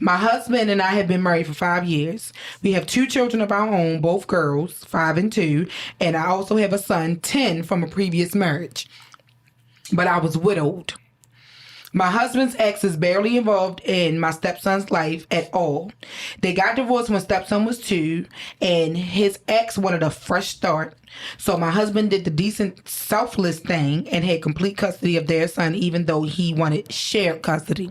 My husband and I have been married for 5 years. We have 2 children of our own, both girls, 5 and 2, and I also have a son, 10, from a previous marriage. But I was widowed. My husband's ex is barely involved in my stepson's life at all. They got divorced when stepson was 2, and his ex wanted a fresh start. So my husband did the decent, selfless thing and had complete custody of their son, even though he wanted shared custody.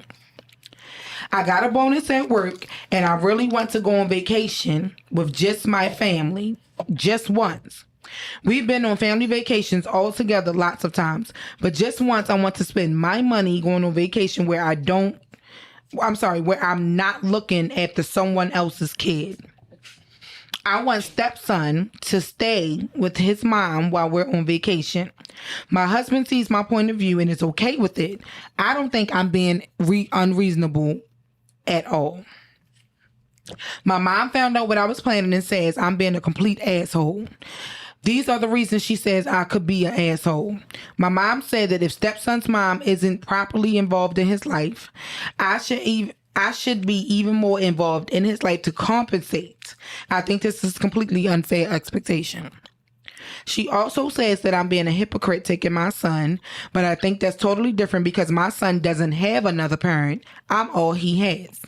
I got a bonus at work, and I really want to go on vacation with just my family, just once. We've been on family vacations all together lots of times, but just once I want to spend my money going on vacation where where I'm not looking after someone else's kid. I want stepson to stay with his mom while we're on vacation. My husband sees my point of view and is okay with it. I don't think I'm being unreasonable at all. My mom found out what I was planning and says I'm being a complete asshole. These are the reasons she says I could be an asshole. My mom said that if stepson's mom isn't properly involved in his life, I should be even more involved in his life to compensate. I think this is completely unfair expectation. She also says that I'm being a hypocrite taking my son, but I think that's totally different because my son doesn't have another parent. I'm all he has.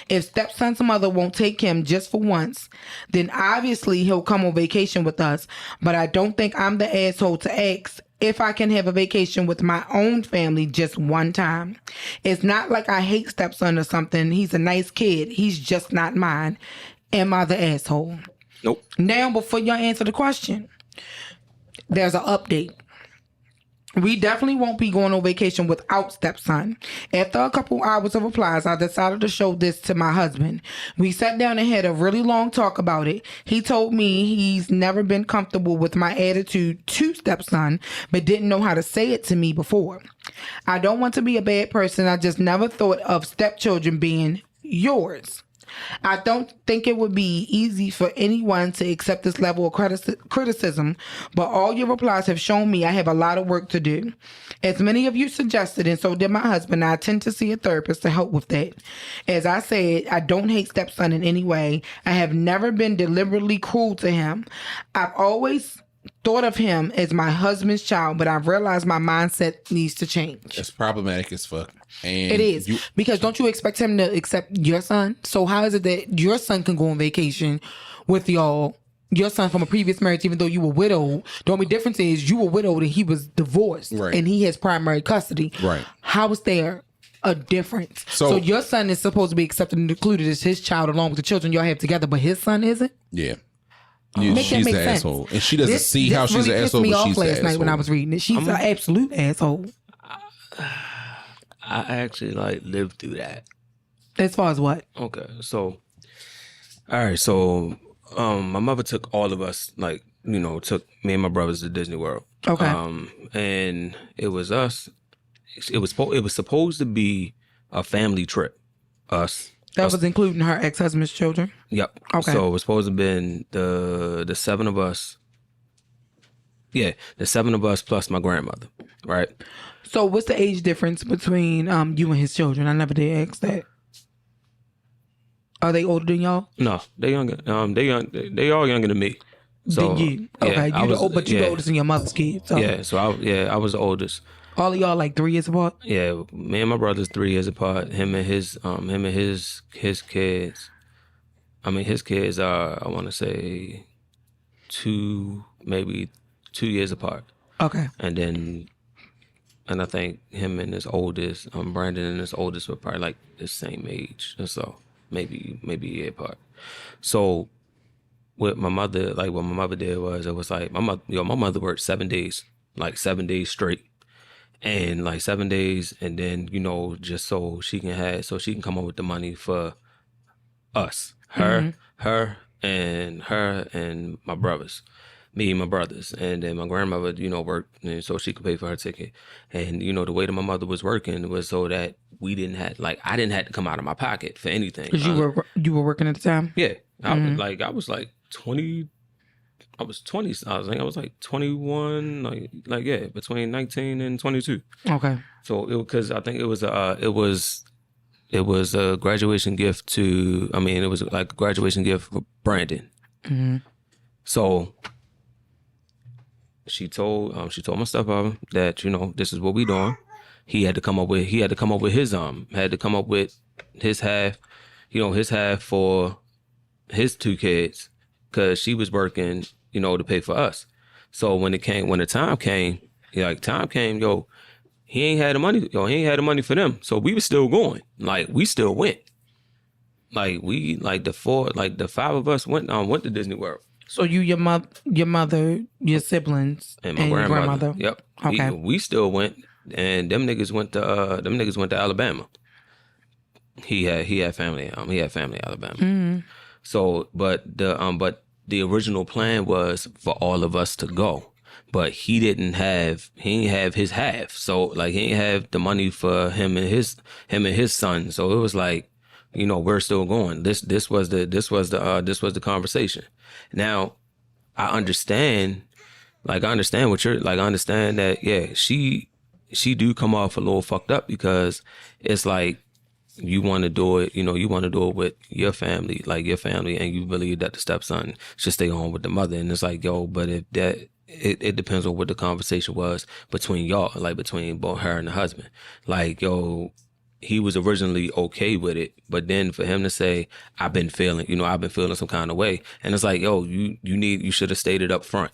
If stepson's mother won't take him just for once, then obviously he'll come on vacation with us, but I don't think I'm the asshole to ask if I can have a vacation with my own family just one time. It's not like I hate stepson or something. He's a nice kid. He's just not mine. Am I the asshole? Nope. Now, before y'all answer the question, there's an update. We definitely won't be going on vacation without stepson. After a couple hours of replies, I decided to show this to my husband. We sat down and had a really long talk about it. He told me he's never been comfortable with my attitude to stepson, but didn't know how to say it to me before. I don't want to be a bad person. I just never thought of stepchildren being yours. I don't think it would be easy for anyone to accept this level of criticism, but all your replies have shown me I have a lot of work to do. As many of you suggested, and so did my husband, I tend to see a therapist to help with that. As I said, I don't hate stepson in any way. I have never been deliberately cruel to him. I've always thought of him as my husband's child, but I've realized my mindset needs to change. It's problematic as fuck. And it is. Because don't you expect him to accept your son? So how is it that your son can go on vacation with your son from a previous marriage, even though you were widowed? The only difference is you were widowed and he was divorced. Right. And he has primary custody. Right. How is there a difference? So your son is supposed to be accepted and included as his child along with the children y'all have together, but his son isn't? Yeah. Make she's that the make sense. asshole. And she doesn't see how she's really an asshole, pissed me but off she's the last asshole. night when I was reading it. She's an absolute asshole. I actually lived through that. As far as what? Okay, so all right, so my mother took all of us, took me and my brothers to Disney World. Okay. And it was us. It was supposed to be a family trip. Us. That was including her ex-husband's children? Yep. Okay. So it was supposed to have been the 7 of us Yeah, the 7 of us plus my grandmother, right? So what's the age difference between you and his children? I never did ask that. Are they older than y'all? No, they younger. They all younger than me. So Than you. Okay, yeah, but you the oldest in your mother's kids. So. Yeah, so I was the oldest. All of y'all like 3 years apart? Yeah, me and my brother's 3 years apart. Him and his kids. I mean, his kids are, I want to say, maybe 2 years apart. Okay. And I think him and his oldest, Brandon and his oldest were probably like the same age, and so maybe a year apart. So what my mother did was, it was like my mother worked 7 days, like 7 days straight. And like 7 days, and then, just so she can come up with the money for us, her and my brothers, me and my brothers, and then my grandmother, worked, and so she could pay for her ticket. And the way that my mother was working was so that I didn't have to come out of my pocket for anything. Because you were working at the time. Yeah, I was like 20. I was 20. I was like 21, like between 19 and 22. Okay. So because I think it was a graduation gift it was like a graduation gift for Brandon. Mm-hmm. So she told my stepfather that this is what we doing. He had to come up with his half, his half for his 2 kids, because she was working, to pay for us. So when the time came, he ain't had the money. He ain't had the money for them. So we was still going. Like, we still went. Like, the 5 of us went to Disney World. So you, your mother, your siblings, and my your grandmother. Yep. Okay. We still went, and them niggas went to Alabama. He had family. He had family in Alabama. Mm-hmm. So, but the original plan was for all of us to go, but he didn't have his half. So like, he didn't have the money for him and his son. So it was like, we're still going. This was the conversation. Now, I understand that, yeah, she do come off a little fucked up, because it's like, you want to do it, with your family, and you believe that the stepson should stay home with the mother. And it's like, but if that, it depends on what the conversation was between y'all, like between both her and the husband. Like, he was originally okay with it, but then for him to say, I've been feeling some kind of way. And it's like, you should have stated up front.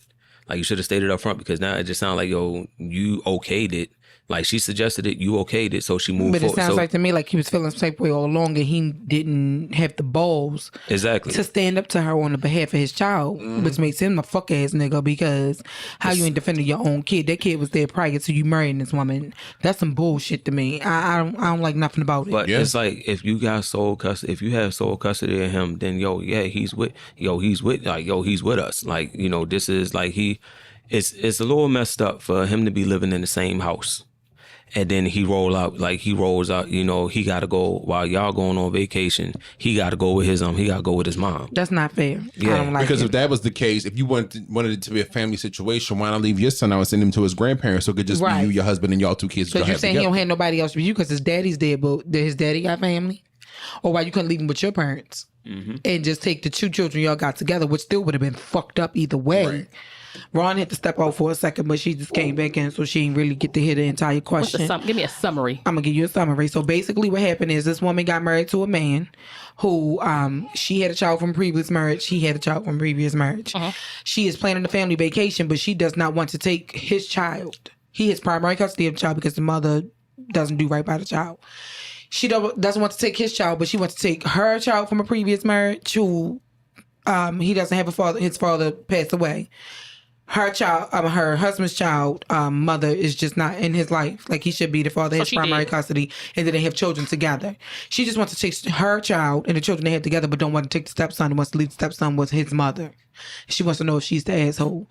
Like, you should have stated up front, because now it just sounds like, you okayed it. Like, she suggested it, you okayed it, so she moved forward. But it sounds like to me like he was feeling some type of way all along, and he didn't have the balls to stand up to her on the behalf of his child, which makes him a fuck ass nigga, because how you ain't defending your own kid? That kid was there prior to you marrying this woman. That's some bullshit to me. I don't like nothing about it. But it's like, if you have sole custody of him, then he's with us. Like, this is like, it's a little messed up for him to be living in the same house. And then he rolls out, he got to go while y'all going on vacation. He got to go with his mom. That's not fair. Yeah. I don't like because it. if that was the case, if you wanted it to be a family situation, why not leave your son out and send him to his grandparents, so it could just be you, your husband, and y'all 2 kids? So you're saying he don't have nobody else with you because his daddy's dead, but his daddy got family? Or why you couldn't leave him with your parents and just take the 2 children y'all got together, which still would have been fucked up either way. Right. Ron had to step out for a second, but she just came back in, so she didn't really get to hear the entire question. Give me a summary. I'm gonna give you a summary. So basically what happened is, this woman got married to a man who she had a child from previous marriage. He had a child from previous marriage. She is planning a family vacation, but she does not want to take his child. He has primary custody of the child because the mother doesn't do right by the child. She doesn't want to take his child, but she wants to take her child from a previous marriage who he doesn't have a father. His father passed away. Her child, her husband's child, mother is just not in his life. Like, he should be the father, his primary custody, and then they have children together. She just wants to take her child and the children they have together, but don't want to take the stepson, and wants to leave the stepson with his mother. She wants to know if she's the asshole.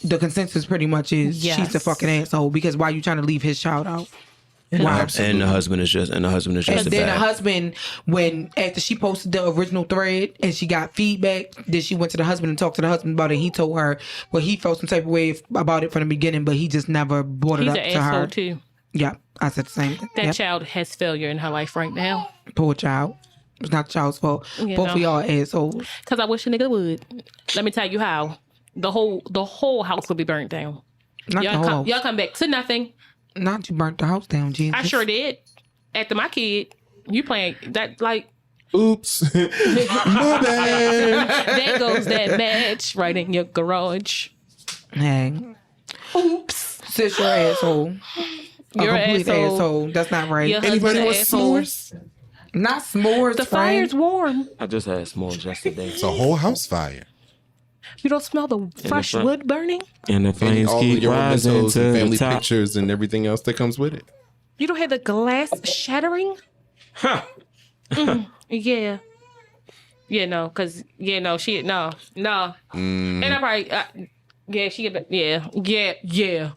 The consensus pretty much is she's the fucking asshole, because why are you trying to leave his child out? Wow. And the husband is just And a then the bad. husband, after she posted the original thread and she got feedback, then she went to the husband and talked to the husband about it. He told her, well, he felt some type of way about it from the beginning, but he just never brought it He's up an to asshole her. too. Yeah, I said the same thing. That Yep. child has failure in her life right now. Poor child. It's not the child's fault. You Both know. of y'all are assholes. Cause I wish a nigga would. Let me tell you how. The whole house will be burnt down. Not the whole house. Y'all come back to nothing. Not you burnt the house down, Jesus. I sure did. After my kid, you playing that like Oops. My bad. there goes that match right in your garage. Hang. Oops. Sis, you're an asshole. You're a an complete asshole. That's not right. Your Anybody husband's want an asshole. s'mores? Not s'mores, The Frank. fire's warm. I just had s'mores yesterday. It's a whole house fire. You don't smell the fresh front. wood burning? And the And flames all of keep your rising mementos to and the family top. pictures and everything else that comes with it. You don't have the glass shattering? Yeah. Yeah, no, cause she no. And I'm right. Yeah, she yeah.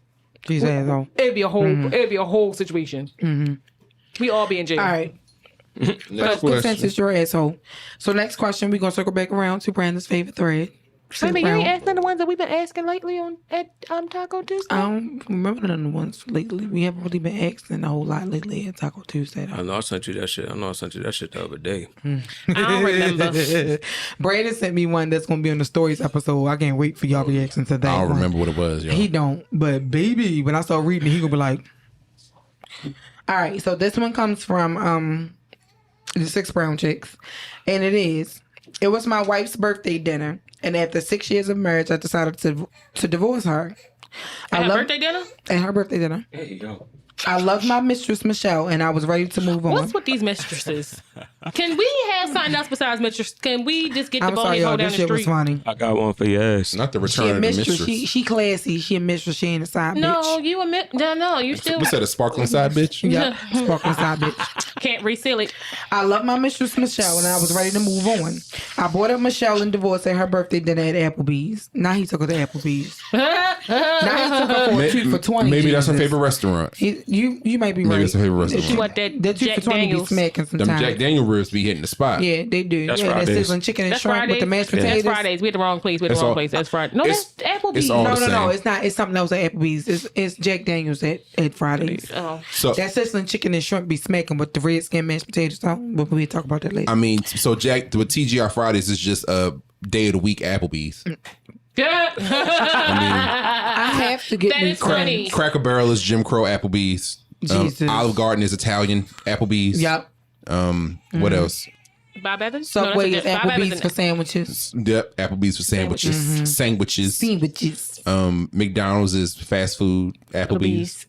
She's an asshole. It'd be a whole situation. Mm-hmm. We all be in jail. All right. Next But question. consensus, you're an asshole. So next question, we're going to circle back around to Brandon's favorite thread. I mean, you ain't asking the ones that we've been asking lately at Taco Tuesday. I don't remember none of the ones lately. We haven't really been asking a whole lot lately at Taco Tuesday. I know I sent you that shit. The other day. I don't remember. Brandon sent me one that's going to be on the stories episode. I can't wait for y'all reaction to that. I don't one. remember what it was, yo. He don't. But baby, when I start reading it, he going to be like... All right, so this one comes from the 6 Brown Chicks. And it was my wife's birthday dinner. And after 6 years of marriage, I decided to divorce her. At her birthday dinner? At her birthday dinner. There you go. I loved my mistress, Michelle, and I was ready to move on. What's with these mistresses? Can we have something else besides mistress? Can we just get the I'm sorry, bony hoe y'all. down This the shit was street? funny. I got one for your ass. Not the She return a of the mistress. mistress. She classy. She a mistress. She ain't a side No, bitch. you no, you still What's that, a sparkling side bitch? Yep, sparkling side bitch. can't reseal it. I love my mistress Michelle, and I was ready to move on. I brought up Michelle and divorced at her birthday dinner at Applebee's. Now he took her to Applebee's. Now he took her for a treat for 20. Maybe that's her Jesus. favorite restaurant. You might be right. Maybe it's her favorite restaurant. What that That treat Jack for 20 be Daniels? smacking Them sometimes. Jack Daniel ribs be hitting the spot. Yeah, they do. That's that Fridays. sizzling chicken and That's shrimp Fridays. with the mashed That's potatoes. Fridays. We at the wrong place. We at It's the wrong all- place. That's Friday. No, it's- that's Applebee's. it's all No, the no, same. it's not. It's something else at Applebee's. It's Jack Daniels at Fridays. Oh. So That sizzling chicken and shrimp be smacking with the red skin mashed potatoes. But we'll talk about that later. I mean, so Jack with TGI Fridays is just a day of the week Applebee's. I have to get That me is funny. Cracker Barrel is Jim Crow Applebee's. Jesus. Olive Garden is Italian Applebee's. Yep. What else? Bob Evans? Subway No, is that's Bob Applebee's Evans for sandwiches. Yep, Applebee's for sandwiches. Sandwiches. Sandwiches. McDonald's is fast food Applebee's.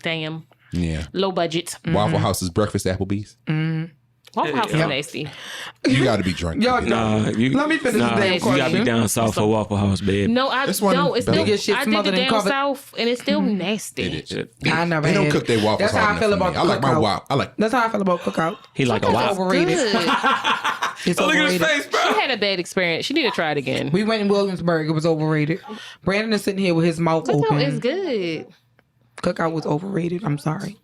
Damn. Yeah. Low budget. Waffle House is breakfast Applebee's. Waffle House is nasty. You got to be drunk. Y'all, Nah, you. Let me finish nah, this damn you gotta be question. down south for Waffle House, babe. No, I This one don't. It's better. still. Get shit I did the smothered and down covered. south, and it's still nasty. It is. I never They don't had cook it. their waffles That's how hard I feel enough about for me. I like my cookout. waffle. I like. That's how I feel about cookout. He like a It's waffle. overrated. Good. It's overrated. She had a bad experience. She need to try it again. We went in Williamsburg. It was overrated. Brandon is sitting here with his mouth Cookout is open. good. Cookout was overrated. I'm sorry.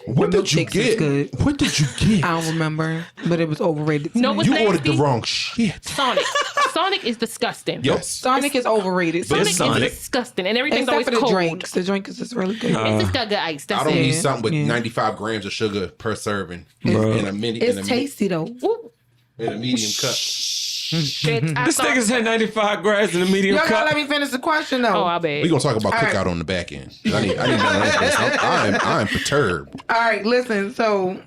What The did you milkshakes is get? good. What did you get? I don't remember, but it was overrated. to No, me. what's You nasty? ordered the wrong shit. Sonic. Sonic is disgusting. Yes. Sonic is overrated. Sonic Sonic. is disgusting, and everything's Except always for the cold. drinks. The drink is just really good. It's just got good ice. That's I don't it. need something with Yeah. 95 grams of sugar per serving Bro. in a mini. It's tasty though. Ooh, In a medium cup. shit. I This thought- nigga said 95 grams in a medium Y'all gotta cup. let me finish the question though. Oh, I We bet. gonna talk about All right. cookout on the back end. I need to know this. I'm perturbed. All right, listen. So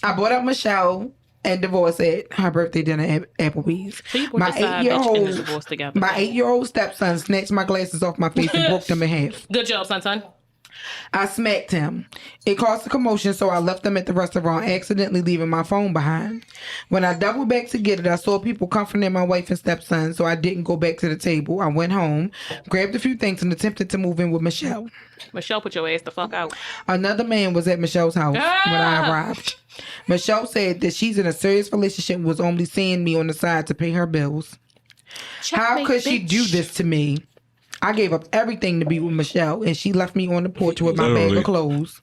I brought up Michelle and divorced at her birthday dinner at Applebee's. So you put the side bitch and the divorce together. My 8-year-old stepson snatched my glasses off my face and broke them in half. Good job, son. I smacked him. It caused a commotion, so I left them at the restaurant, accidentally leaving my phone behind. When I doubled back to get it, I saw people comforting my wife and stepson, so I didn't go back to the table. I went home, grabbed a few things, and attempted to move in with Michelle. Michelle, put your ass the fuck out. Another man was at Michelle's house when I Ah! arrived. Michelle said that she's in a serious relationship and was only seeing me on the side to pay her bills. How Checkmate, could she bitch. do this to me? I gave up everything to be with Michelle, and she left me on the porch with my bag Literally. of clothes.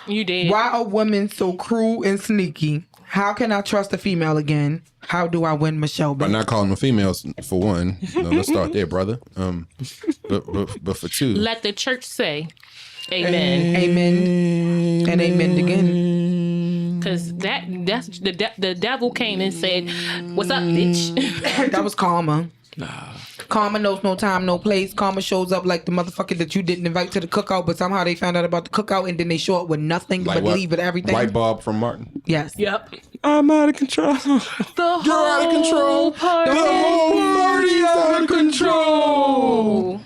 You did. Why are women so cruel and sneaky? How can I trust a female again? How do I win Michelle By back? not calling them females for one. No, let's start there, brother. But for two, Let the church say, Amen. Amen. And amen again. Because that's the devil came and said, "What's up, bitch?" That was Karma. Karma knows no time, no place. Karma shows up like the motherfucker that you didn't invite to the cookout, but somehow they found out about the cookout and then they show up with nothing like but what? leave with everything. White Bob from Martin. Yes. Yep. I'm out of control. The You're out of control. party. The whole party's out of control.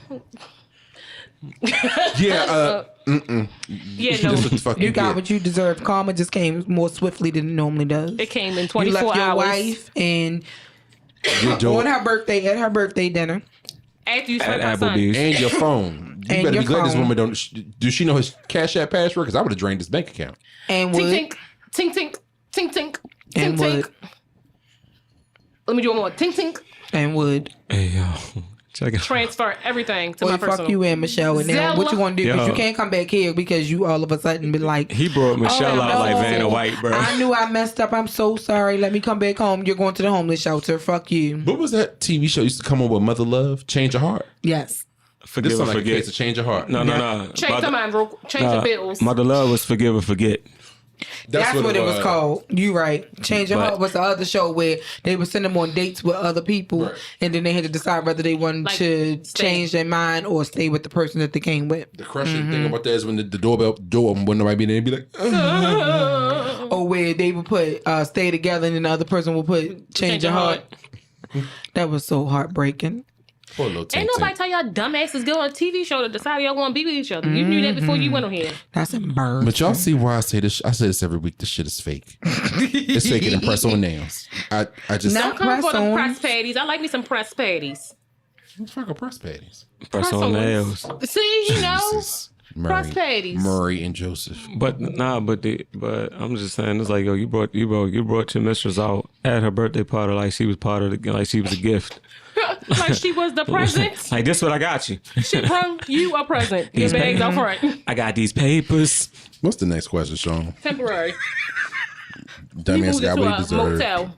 Yeah. Yeah, no. That's what the fuck You you got get. what you deserve. Karma just came more swiftly than it normally does. It came in You 24 left your hours. wife and Your on door her birthday, at her birthday dinner. After you At slept my son. Applebee's. and your phone. You And better your be glad this phone. woman don't. Does she know his Cash App password? Because I would have drained his bank account. And Tink, would. tink, tink, tink, tink, tink, And tink, would. tink. Let me do one more. Tink, tink. And would. Hey, yo. Check it out. Transfer everything to Boy, my fuck personal. you and Michelle. And now what you gonna do? Because Yo. you can't come back here because you all of a sudden be like, He brought Michelle Oh, out like no. Vanna White, bro. I knew I messed up. I'm so sorry. Let me come back home. You're going to the homeless shelter. Fuck you. What was that TV show used to come on with Mother Love? Change Your Heart. Yes. Forgive This or sounds like a case forget. of Change Your Heart. No. Change Mother- the mind, bro. Change the bills. Mother Love was forgive or forget. That's what it was called. You right. Change Your But- Heart was the other show where they would send them on dates with other people, Right. and then they had to decide whether they wanted Like, to stay. change their mind or stay with the person that they came with, The crushing thing about that is when the door open, when nobody be there, they'd be like, or where they would put stay together, and then the other person would put change your heart. That was so heartbreaking. poor little Tink Ain't nobody Tink. tell y'all dumbasses go on a TV show to decide y'all want to be with each other. You knew that before you went on here. That's embarrassing. But y'all see why I say this? I say this every week. This shit is fake. It's fake and press on nails. I just Not Don't come for press the on. press patties. I like me some press patties. fucking press patties. Press Press on on. nails. See, you know, Jesus. press patties. Murray and Joseph. But but I'm just saying, it's like, yo, you brought your mistress out at her birthday party like she was part of the, like she was a gift. like she was the present. Like, this what I got you. She brung you a present. Your These bags out bags. front. I got these papers. What's the next question, Sean? Temporary. We Dumbass moved got into what he a deserved. motel.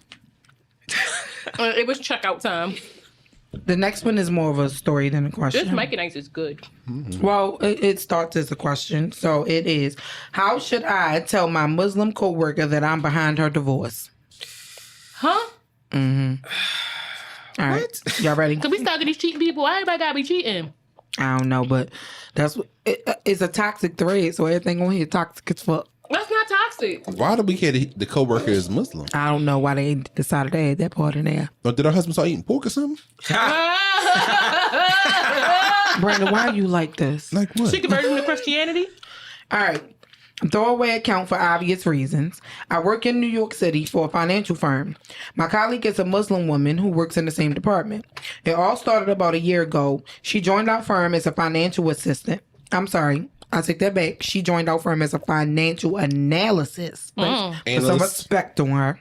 It was checkout time. The next one is more of a story than a This question. Mikey Nights is good. Well, it starts as a question. So it is, how should I tell my Muslim coworker that I'm behind her divorce? Huh? All right. Y'all ready? Cause we stuck these cheating people. Why everybody gotta be cheating? I don't know, but that's what it's a toxic thread, so everything on here toxic as fuck. That's not toxic. Why did we care the coworker is Muslim? I don't know why they decided to add that part in there. Or did her husband start eating pork or something? Brandon, why are you like this? Like what? She converted him to Christianity. All right. Throwaway account for obvious reasons. I work in New York City for a financial firm. My colleague is a Muslim woman who works in the same department. It all started about a year ago. She joined our firm as a financial assistant. I'm sorry. I take that back. She joined our firm as a financial analysis. Put some Analyst. respect on her.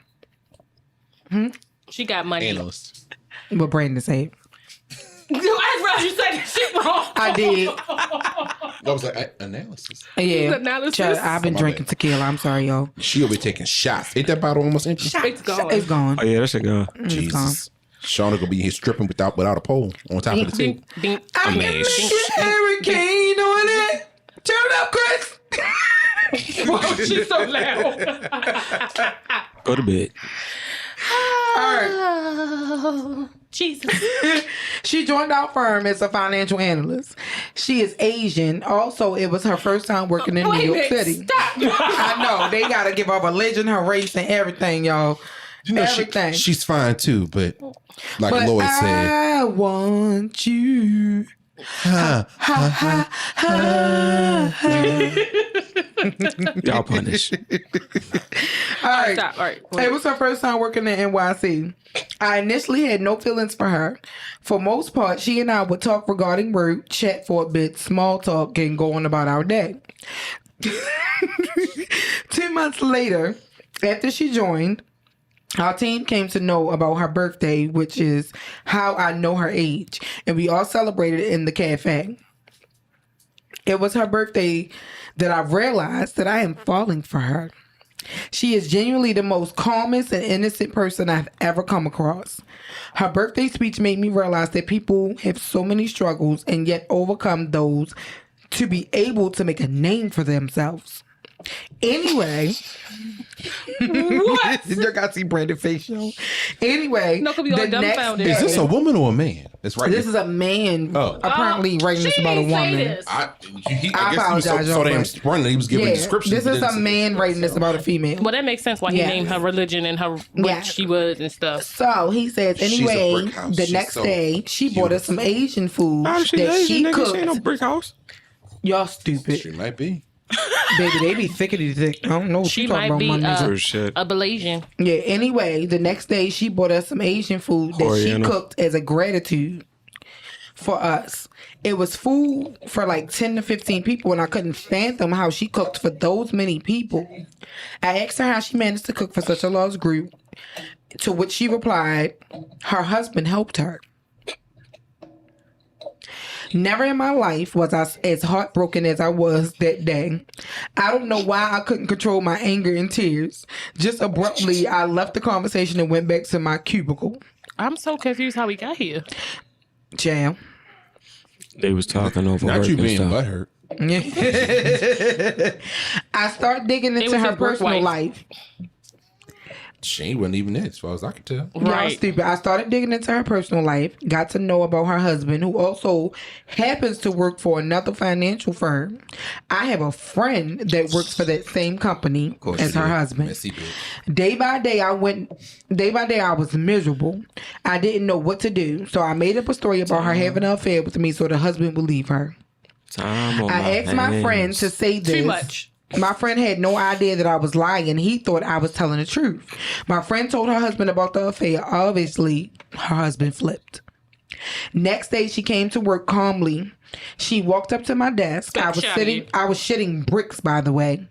She got money. Analyst. What Brandon said. I realized you said that shit wrong. I did. That was like analysis. Yeah. Analysis. Child, I've been My drinking bad. tequila. I'm sorry, y'all. She over taking shots. Ain't that bottle almost empty? It's gone. It's gone. Oh yeah, that shit gone. Jesus. Shauna gonna be here stripping without a pole on top of the table. Ding, ding. I Man, can make a hurricane on it. Turn it up, Chris. Oh, she's so loud. Go to bed. All right. Oh, Jesus. She joined our firm as a financial analyst. She is Asian. Also, it was her first time working in New Wait a York minute, City. Stop. I know. They got to give her religion, her race, and everything, y'all. You know, Everything. she's fine too, but like But Lloyd said, I want you. Y'all punish. All right. Stop. All right. It was her first time working at NYC. I initially had no feelings for her. For most part, she and I would talk regarding work, chat for a bit, small talk, and go on about our day. 2 months later, after she joined, Our team came to know about her birthday, which is how I know her age, and we all celebrated in the cafe. It was her birthday that I realized that I am falling for her. She is genuinely the most calmest and innocent person I've ever come across. Her birthday speech made me realize that people have so many struggles and yet overcome those to be able to make a name for themselves. Anyway, What? you got to see Brandon face show. Anyway, No, could be all the next dumbfounded. Is this a woman or a man? That's right. This is a man Oh. apparently writing this She about a didn't say woman. this. I guess he apologize, was so y'all, damn but- sprung that he was giving Yeah, descriptions. this but is didn't a man writing this about a female. Well, that makes sense why he Yeah. named her religion and her what Yeah. she was and stuff. So he says, She's a anyway, brick house. the She's next so day, she bought us some Asian food How that she Asian, she nigga? cooked. She ain't no brick house. Y'all She stupid. might be. Baby, they be thickety thick. I don't know what She you talking might about, be my nigga. For shit. a Malaysian. Yeah, anyway, the next day, she bought us some Asian food that she Oriental. cooked as a gratitude for us. It was food for like 10 to 15 people, and I couldn't fathom how she cooked for those many people. I asked her how she managed to cook for such a large group, to which she replied, her husband helped her. Never in my life was I as heartbroken as I was that day. I don't know why I couldn't control my anger and tears. Just abruptly, I left the conversation and went back to my cubicle. I'm so confused how we got here. Jam. They was talking over Not work you and being stuff. butthurt. I start digging into was her his work personal wife. life. She wasn't even it, as far as I could tell. Y'all Right. stupid. I started digging into her personal life, got to know about her husband, who also happens to work for another financial firm. I have a friend that works for that same company as her husband. Messy bitch. Day by day, I was miserable. I didn't know what to do, so I made up a story about her having an affair with me so the husband would leave her. Time on I asked my hands. friend to say this. Too much. My friend had no idea that I was lying. He thought I was telling the truth. My friend told her husband about the affair. Obviously, her husband flipped. Next day, she came to work calmly. She walked up to my desk. I was shitting bricks, by the way.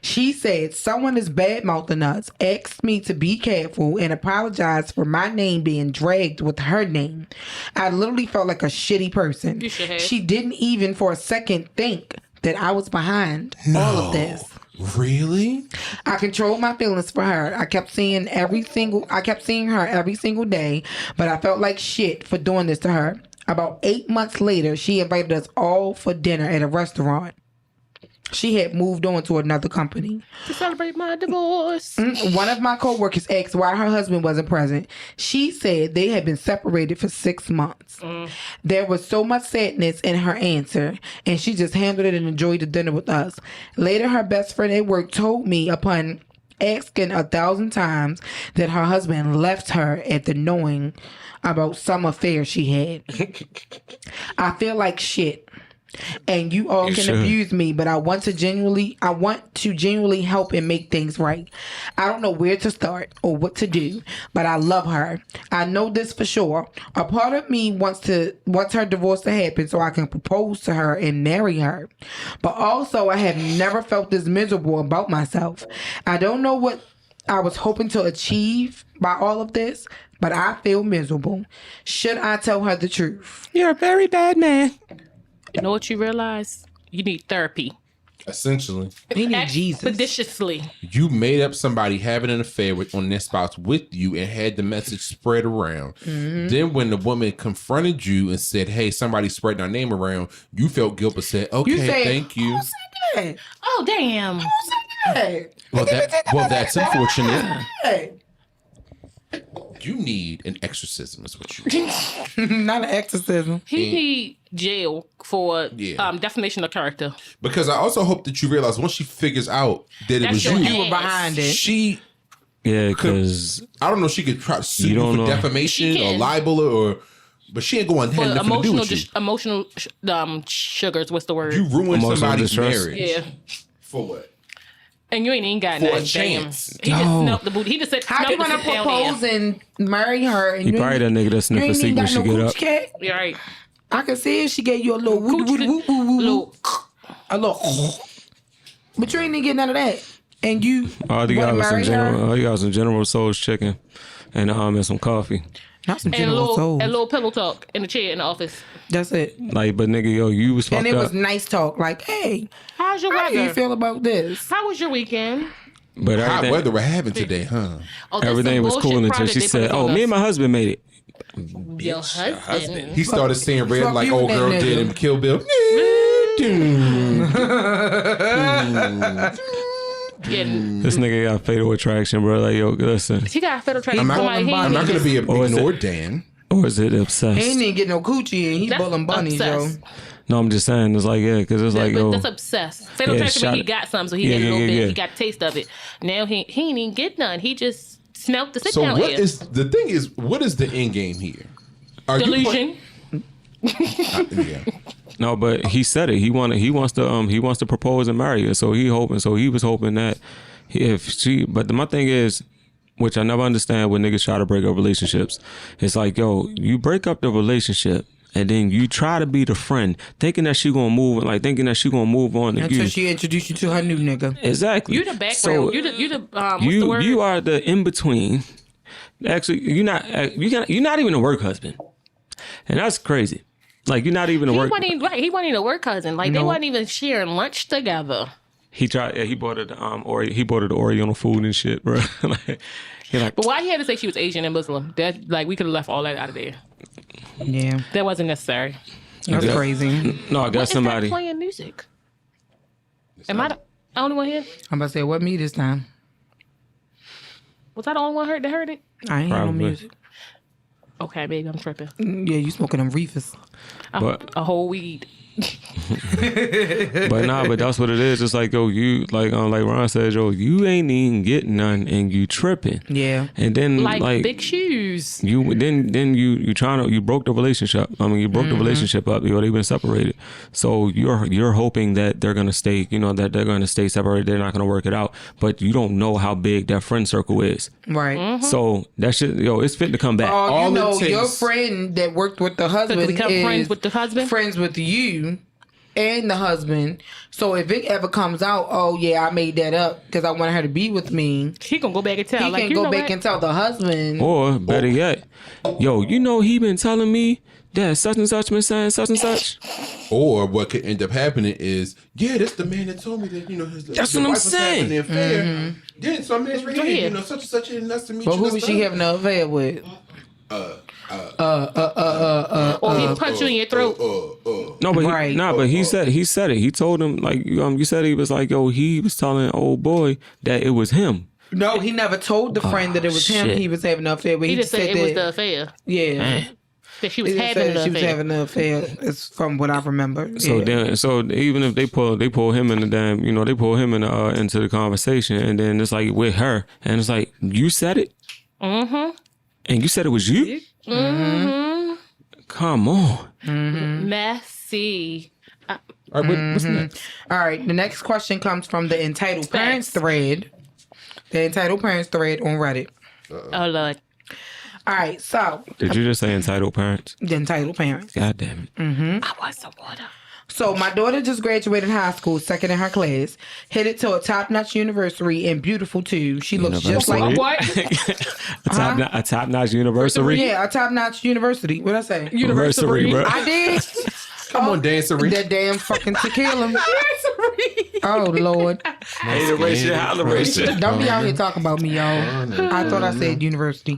She said, someone is bad-mouthing us, asked me to be careful, and apologized for my name being dragged with her name. I literally felt like a shitty person. You should have. She didn't even for a second think that I was behind all of this. Really? I controlled my feelings for her. I kept seeing her every single day, but I felt like shit for doing this to her. About 8 months later, she invited us all for dinner at a restaurant. She had moved on to another company. To celebrate my divorce. One of my coworkers asked why her husband wasn't present. She said they had been separated for 6 months. There was so much sadness in her answer, and she just handled it and enjoyed the dinner with us. Later, her best friend at work told me upon asking 1,000 times that her husband left her after knowing about some affair she had. I feel like shit. And you all can abuse me, but I want to genuinely help and make things right. I don't know where to start or what to do, but I love her. I know this for sure. A part of me wants her divorce to happen so I can propose to her and marry her. But also, I have never felt this miserable about myself. I don't know what I was hoping to achieve by all of this, but I feel miserable. Should I tell her the truth? You're a very bad man. You know what you realize? You need therapy. Essentially, He need Jesus. Expeditiously. you made up somebody having an affair on their spouse with you and had the message spread around. Then when the woman confronted you and said, hey, somebody spread our name around, you felt guilt but said, okay, You said, thank you. Hey, Oh, damn. hey, Well, that's unfortunate. hey. You need an exorcism is what you need. Not an exorcism. He need jail for Yeah. defamation of character. Because I also hope that you realize once she figures out that it That's was your you, You were behind it. she, Yeah, because I don't know, she could try to sue You you don't for know. defamation She or can. libel or, but she ain't going to For have nothing to do with you. emotional sugars, what's the word? You ruined Emotional somebody's distress. marriage. yeah. For what? And you ain't even got For a nothing. chance. Damn. He just No. smelt the booty. He just said, How you smelt gonna the down propose and marry her? And he you probably that nigga that you sniff a ain't seat even when got she no get coochie up. cat. You're right. I can see if she gave you a little woo, woo, woo, woo, woo, woo, Little, a little, but you ain't even get none of that. and you All you got wouldn't was some marry general. her? All you got was some General Soul's chicken, and some coffee. Not some And a General Soul. little pillow talk in the chair in the office. That's it. Like, but nigga, yo, you was fucked And it up. was nice talk. Like, hey, How's your how do you weather? feel about this? How was your weekend? But Hot everything, weather we're having today, huh? Oh, that's everything some was bullshit cool until project she they said, put "Oh, on me and us. my husband made it." Your husband. He started seeing red Fuck like you, old that girl nigga. did in Kill Bill. Getting, This nigga got fatal attraction, bro. Like, yo, listen, he got federal training. I'm not, Somebody he I'm not going to be Or is it- ignored, Dan. or is it obsessed? He ain't even get no coochie and he That's bulling bunnies, yo. obsessed. No, I'm just saying, it's like, yeah, because it's like, But yo, that's obsessed. Fatal Yeah, attraction shot mean he it. got some, so he Yeah, had a little yeah, bit. yeah. He got a taste of it. Now he ain't even get none. He just smelt the sit So down what air. is the thing is, what is the end game here? Are you Delusion. yeah. no, but he said it. He wants to propose and marry her. So he was hoping that if she. But my thing is, which I never understand when niggas try to break up relationships, it's like, yo, you break up the relationship. And then you try to be the friend, thinking that she gonna move, on to Until you. she introduced you to her new nigga. You Exactly. the background. So you the what's the word? you are the in between. Actually, you're not even a work husband, and that's crazy. Like, you're not even a He work. wasn't even right. He wasn't even a work cousin. Like they No. wasn't even sharing lunch together. He tried. Yeah, he bought her the he bought her the Oriental food and shit, bro. Like, he like, But why he had to say she was Asian and Muslim? That like we could have left all that out of there. Yeah, That wasn't necessary. that's Yeah. crazy. no, I got What is somebody. that playing music? Am I the only one here? I'm about to say, what me this time? Was I the only one that heard it? I ain't hear no Probably. music. Okay, baby, I'm tripping. Yeah, you smoking them reefers. But A whole weed. but that's what it is. It's like, yo, you like Ron said, yo, you ain't even getting none and you tripping. Yeah. And then Like big shoes. you broke the relationship. I mean, you broke the relationship up. They've been separated. So you're hoping that they're gonna stay, that they're gonna stay separated. They're not gonna work it out. But you don't know how big that friend circle is. Right. So that shit, it's fit to come back. Oh, you All it know, your takes- friend that worked with the husband become is friends with the husband? friends with you and the husband. So if it ever comes out, oh yeah, I made that up because I wanted her to be with me, He gonna go back and tell. he like, can you go know back what? and tell the husband. Or better yet, yo, he been telling me that such and such been saying such and such. Or what could end up happening is, yeah, that's the man that told me that, That's the what I'm wife was having saying. an affair. Yeah, so I'm right Go here, ahead. such and such, and nice to meet But you. who that's was she fine. having an affair with? Or he punch you in your throat. No, but Right. but he said it. He told him, like, you said he was like, yo, he was telling old boy that it was him. No, he never told the friend that it was him. shit. He was having an affair. But He just said it that, was the affair. yeah. That she He was just having said an that she was affair. having an affair. It's from what I remember. So yeah. then, so even if they pull him in the damn, they pull him in into the conversation, and then it's like with her, and it's like, you said it, and you said it was you. Come on. Messy. All right, what's next? All right, the next question comes from the Entitled Parents thread. The Entitled Parents thread on Reddit. Oh Lord. All right, so Did you just say entitled parents? the Entitled Parents. God damn it. I want some water. So my daughter just graduated high school, second in her class, headed to a top-notch university and beautiful too. She looks just like What? A top notch university. yeah, a top-notch university. What I say? University, bro. I did. Come on, dancery. That damn fucking tequila. Oh Lord! Hey, the racial, holleration. Don't be out here talking about me, y'all. I thought I said university.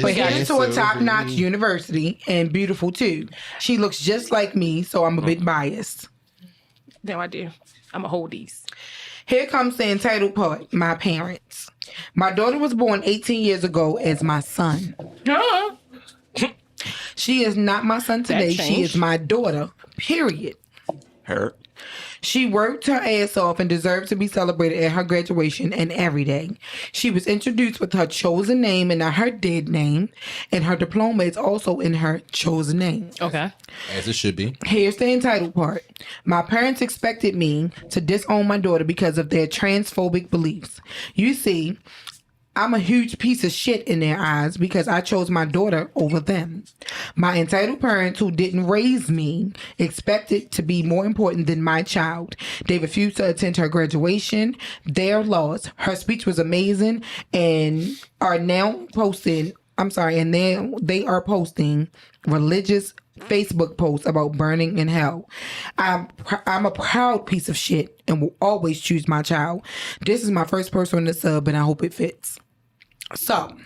But headed to a top-notch university and beautiful too. She looks just like me, so I'm a bit biased. No, I do. I'm gonna hold these. Here comes the entitled part. My parents. My daughter was born 18 years ago as my son. She is not my son today. She changed. is my daughter. Period. Her. She worked her ass off and deserved to be celebrated at her graduation and every day. She was introduced with her chosen name and not her dead name, and her diploma is also in her chosen name. Okay. As it should be. Here's the entitled part. My parents expected me to disown my daughter because of their transphobic beliefs. You see, I'm a huge piece of shit in their eyes because I chose my daughter over them. My entitled parents who didn't raise me expected to be more important than my child. They refused to attend her graduation. Their loss. Her speech was amazing and are now posting, and they are posting religious Facebook posts about burning in hell. I'm a proud piece of shit and will always choose my child. This is my first person in the sub and I hope it fits. So,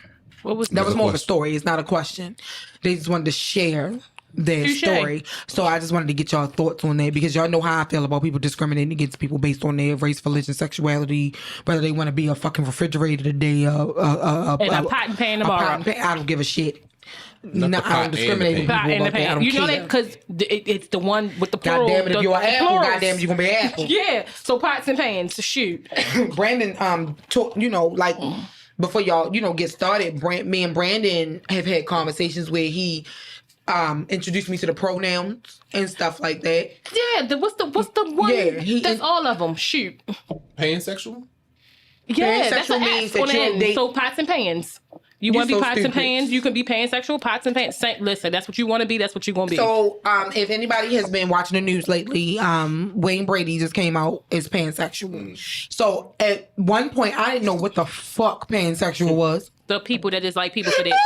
that was more of a story. It's not a question. They just wanted to share their story. So I just wanted to get y'all thoughts on that because y'all know how I feel about people discriminating against people based on their race, religion, sexuality, whether they want to be a fucking refrigerator today, and a pot and pan tomorrow. I don't give a shit. Not the I don't discriminate against people about that. I don't you know care. that because it's the one with the plural. God damn it, if you're an apple, plurals. God damn it, you're gonna be an apple. Yeah, so pots and pans, shoot. Brandon, before y'all, get started, me and Brandon have had conversations where he introduced me to the pronouns and stuff like that. Yeah, what's the one? Yeah, that's all of them. Shoot. Pansexual? Yeah, that's Pansexual an means S on that the you end. date. So pots and pans. You want to be so pots and stupid. pans, you can be pansexual, pots and pans. Listen, that's what you want to be, that's what you're going to be. So, if anybody has been watching the news lately, Wayne Brady just came out as pansexual. So, at one point, I didn't know what the fuck pansexual was. The people that is like people for that.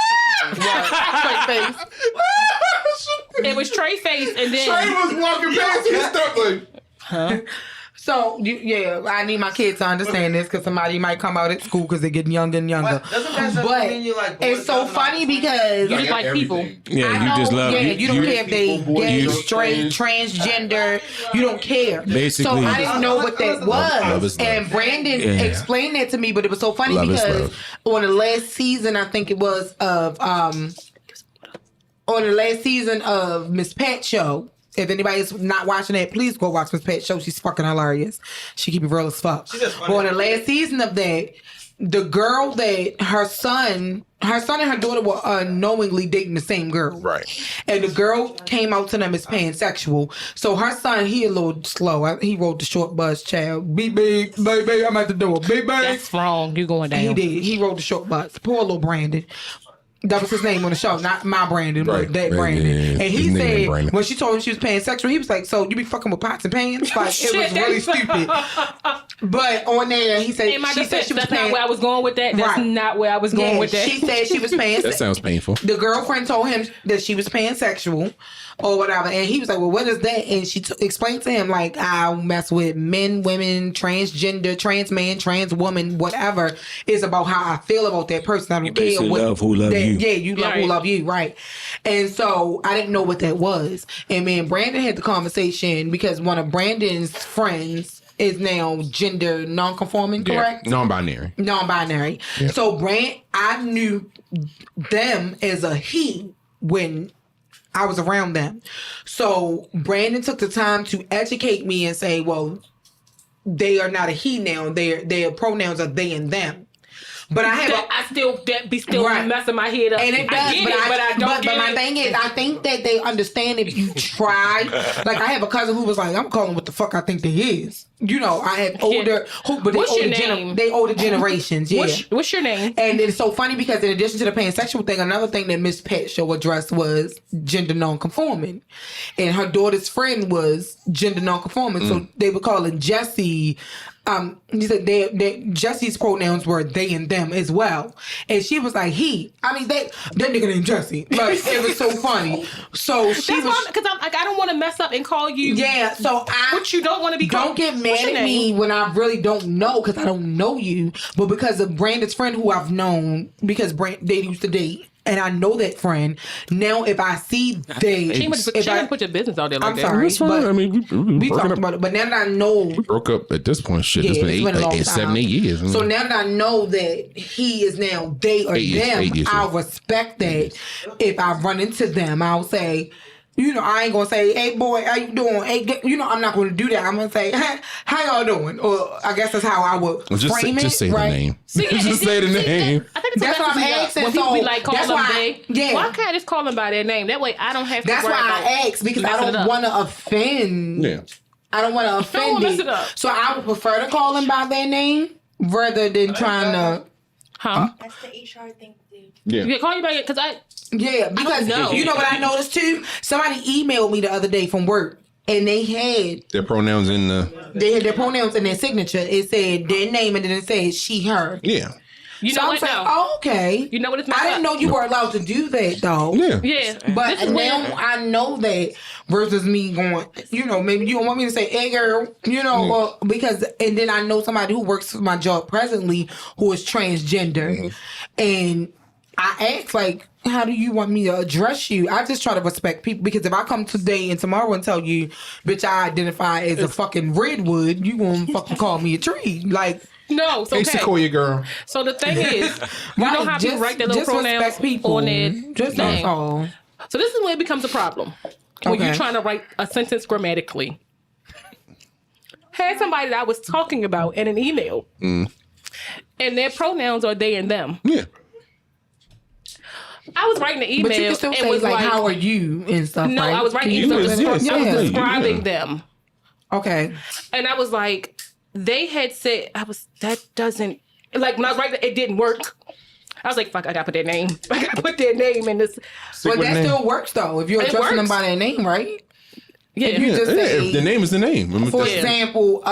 Straight face. It was Trey face and then... Trey was walking past and stuff like... Huh? So, I need my kids to understand this because somebody might come out at school because they're getting younger and younger. But it's so funny because... You just like people. Yeah, you just love... you don't care if they gay, straight, transgender. You don't care. Basically... So I didn't know what that Love was. is love. And Brandon explained that to me, but it was so funny Love is because love. on the last season, I think it was of... on the last season of Miss Pat Show... If anybody's not watching that, please go watch Miss Pat's show. She's fucking hilarious. She keep it real as fuck. But on the last season of that, the girl that her son and her daughter were unknowingly dating the same girl. Right. And the girl came out to them as pansexual. So her son, he a little slow. He rode the short bus, child. Beep, beep, baby, I'm at the door. Beep, beep. That's wrong. You going down. He did. He rode the short bus. Poor little Brandon. That was his name on the show, not my Brandon, but that Brandon. Yeah. And he His name said, Brandon. when she told him she was pansexual, he was like, so you be fucking with pots and pans? Like, it was really stupid. But on there, he said, In my she said defense, she was that's not where I was going with that. That's Right. not where I was going with that. She said she was pansexual. That sounds painful. The girlfriend told him that she was pansexual or whatever. And he was like, well, what is that? And she explained to him, like, I mess with men, women, transgender, trans man, trans woman, whatever. It's about how I feel about that person. I don't care basically what. love who love you. Yeah, you love who Right. love you, right. And so I didn't know what that was. And me and Brandon had the conversation because one of Brandon's friends is now gender non-conforming, correct? Yeah. Non-binary. Non-binary. Yeah. So I knew them as a he when I was around them. So Brandon took the time to educate me and say, well, they are not a he now. Their pronouns are they and them. But I have that be still Right. messing my head up. and it does, I get it, but I don't get but my it. thing is, I think that they understand if you try. Like I have a cousin who was like, "I'm calling what the fuck I think they is." You know, I have older, but they What's your older, name? they older generations. Yeah. What's your name? And it's so funny because in addition to the pansexual thing, another thing that Miss Pat Show addressed was gender non-conforming. And her daughter's friend was gender non-conforming. So they were calling Jessie, he said Jesse's pronouns were they and them as well. And she was like, he. I mean, that nigga named Jesse. Like, it was so funny. So she That's was... why, because I'm like, I don't want to mess up and call you. Yeah, so What you don't want to be Don't called. get What's mad your at me name? when I really don't know because I don't know you, but because of Brandon's friend who I've known because they used to date, and I know that friend. Now, if I see they, She didn't put your business out there like I'm that. sorry, That's fine. but I mean, we broken talked up, about it. But now that I know, broke up at this point. Shit, it's yeah, been it's been a long 7, 8 years. So now that I know that he is now they or 8 years, them, 8 years, I'll yeah. respect that. If I run into them, I'll say, I ain't gonna say, hey boy, how you doing? Hey, I'm not gonna do that. I'm gonna say, hey, how y'all doing? Or I guess that's how I would frame it. Just say right? the name. See, Just say the name. I think That's what I'm messes me up asking, when people so be like, call that's them why- they. yeah. Why can't I just call them by their name? That way I don't have to That's worry why about I ask because I messing it don't up. want to offend. Yeah. I don't want to offend mess it up. So I would prefer to call them by their name rather than trying to. Huh? That's the HR thing to do. Yeah, call you back because Yeah, because know. you know what I noticed too? Somebody emailed me the other day from work, and they had Their pronouns in the. their pronouns in their signature. It said their name, and then it said she, her. Yeah. You So know I'm what? saying, No. oh, okay. You know what it's I didn't know you were allowed to do that though. Yeah. Yeah. But This is now weird. I know that versus me going, maybe you don't want me to say, hey girl, or, because, and then I know somebody who works for my job presently who is transgender. And I asked, like, how do you want me to address you? I just try to respect people because if I come today and tomorrow and tell you, bitch, I identify as a fucking redwood, you gonna fucking call me a tree. Like, No, it's Hey, okay. Sequoia girl. So the thing is, you know how people write their little just pronouns respect people. on their Just thing. that's all. So this is where it becomes a problem. When Okay. you're trying to write a sentence grammatically. Had somebody that I was talking about in an email. And their pronouns are they and them. Yeah. I was writing the email But you can still and say, was like, how are you and stuff, No, right? I was writing You email. was- yeah, I was something, describing yeah. them. Okay. And I was like, they had said, that doesn't, like when I was writing, it didn't work. I was like, fuck, I gotta put their name. I gotta put their name in this. But with that name. still works though. If you're It addressing them works. by their name, right? Yeah. If you Yeah, just say, if the name is the name. for Yeah. example,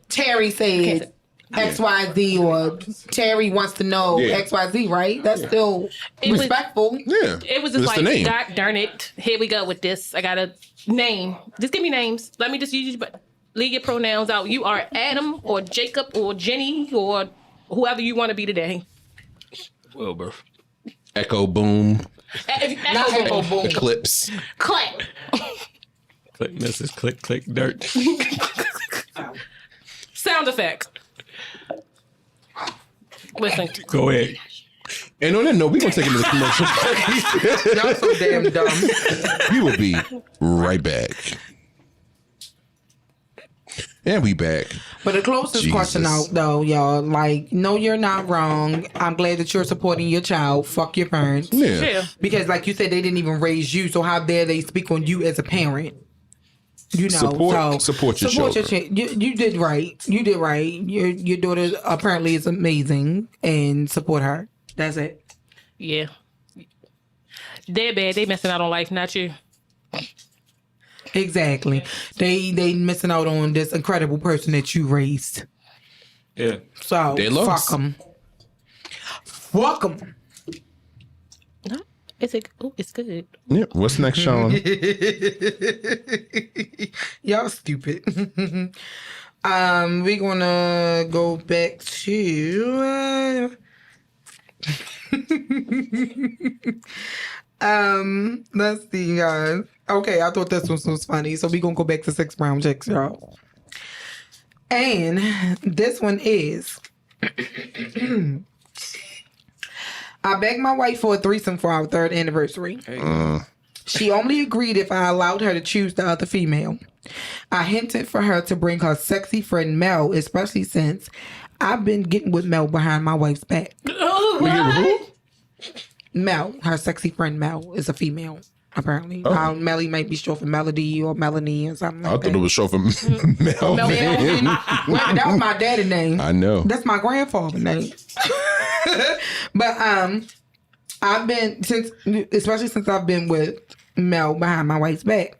Terry said XYZ or Terry wants to know Yeah. XYZ, right? That's still It was- respectful. Yeah. It was just It's like, the name. God darn it. Here we go with this. I got a name. Just give me names. Let me just use but leave your pronouns out. You are Adam or Jacob or Jenny or whoever you want to be today. Wilbur. Echo boom. Not echo boom. Eclipse. Clap. Click misses, click dirt. Sound effects. Listen. Go ahead. And on that note, we're gonna take another commercial. Y'all so damn dumb. We will be right back. And we back. But the closest Jesus. question out though, y'all, like, no, you're not wrong. I'm glad that you're supporting your child. Fuck your parents. Yeah. Yeah. Because like you said, they didn't even raise you, so how dare they speak on you as a parent? You know, Support your children. You did right. You did right. Your daughter apparently is amazing, and support her. That's it. Yeah. They're bad. They messing out on life, not you. Exactly. They missing out on this incredible person that you raised. Yeah. So They lost. fuck them. Fuck them. It's good. Yeah. What's next, Shauna? Y'all stupid. We're gonna go back to let's see, guys. Okay, I thought this one was funny, so we're gonna go back to 6 round checks, y'all. And this one is I begged my wife for a threesome for our 3rd anniversary. She only agreed if I allowed her to choose the other female. I hinted for her to bring her sexy friend Mel, especially since I've been getting with Mel behind my wife's back. Mel, her sexy friend Mel, is a female, apparently. Melly might be short for Melody or Melanie or something like I that. thought it was short for Melvin. Melvin. Well, that was my daddy's name. I know. That's my grandfather's name. But especially since I've been with Mel behind my wife's back.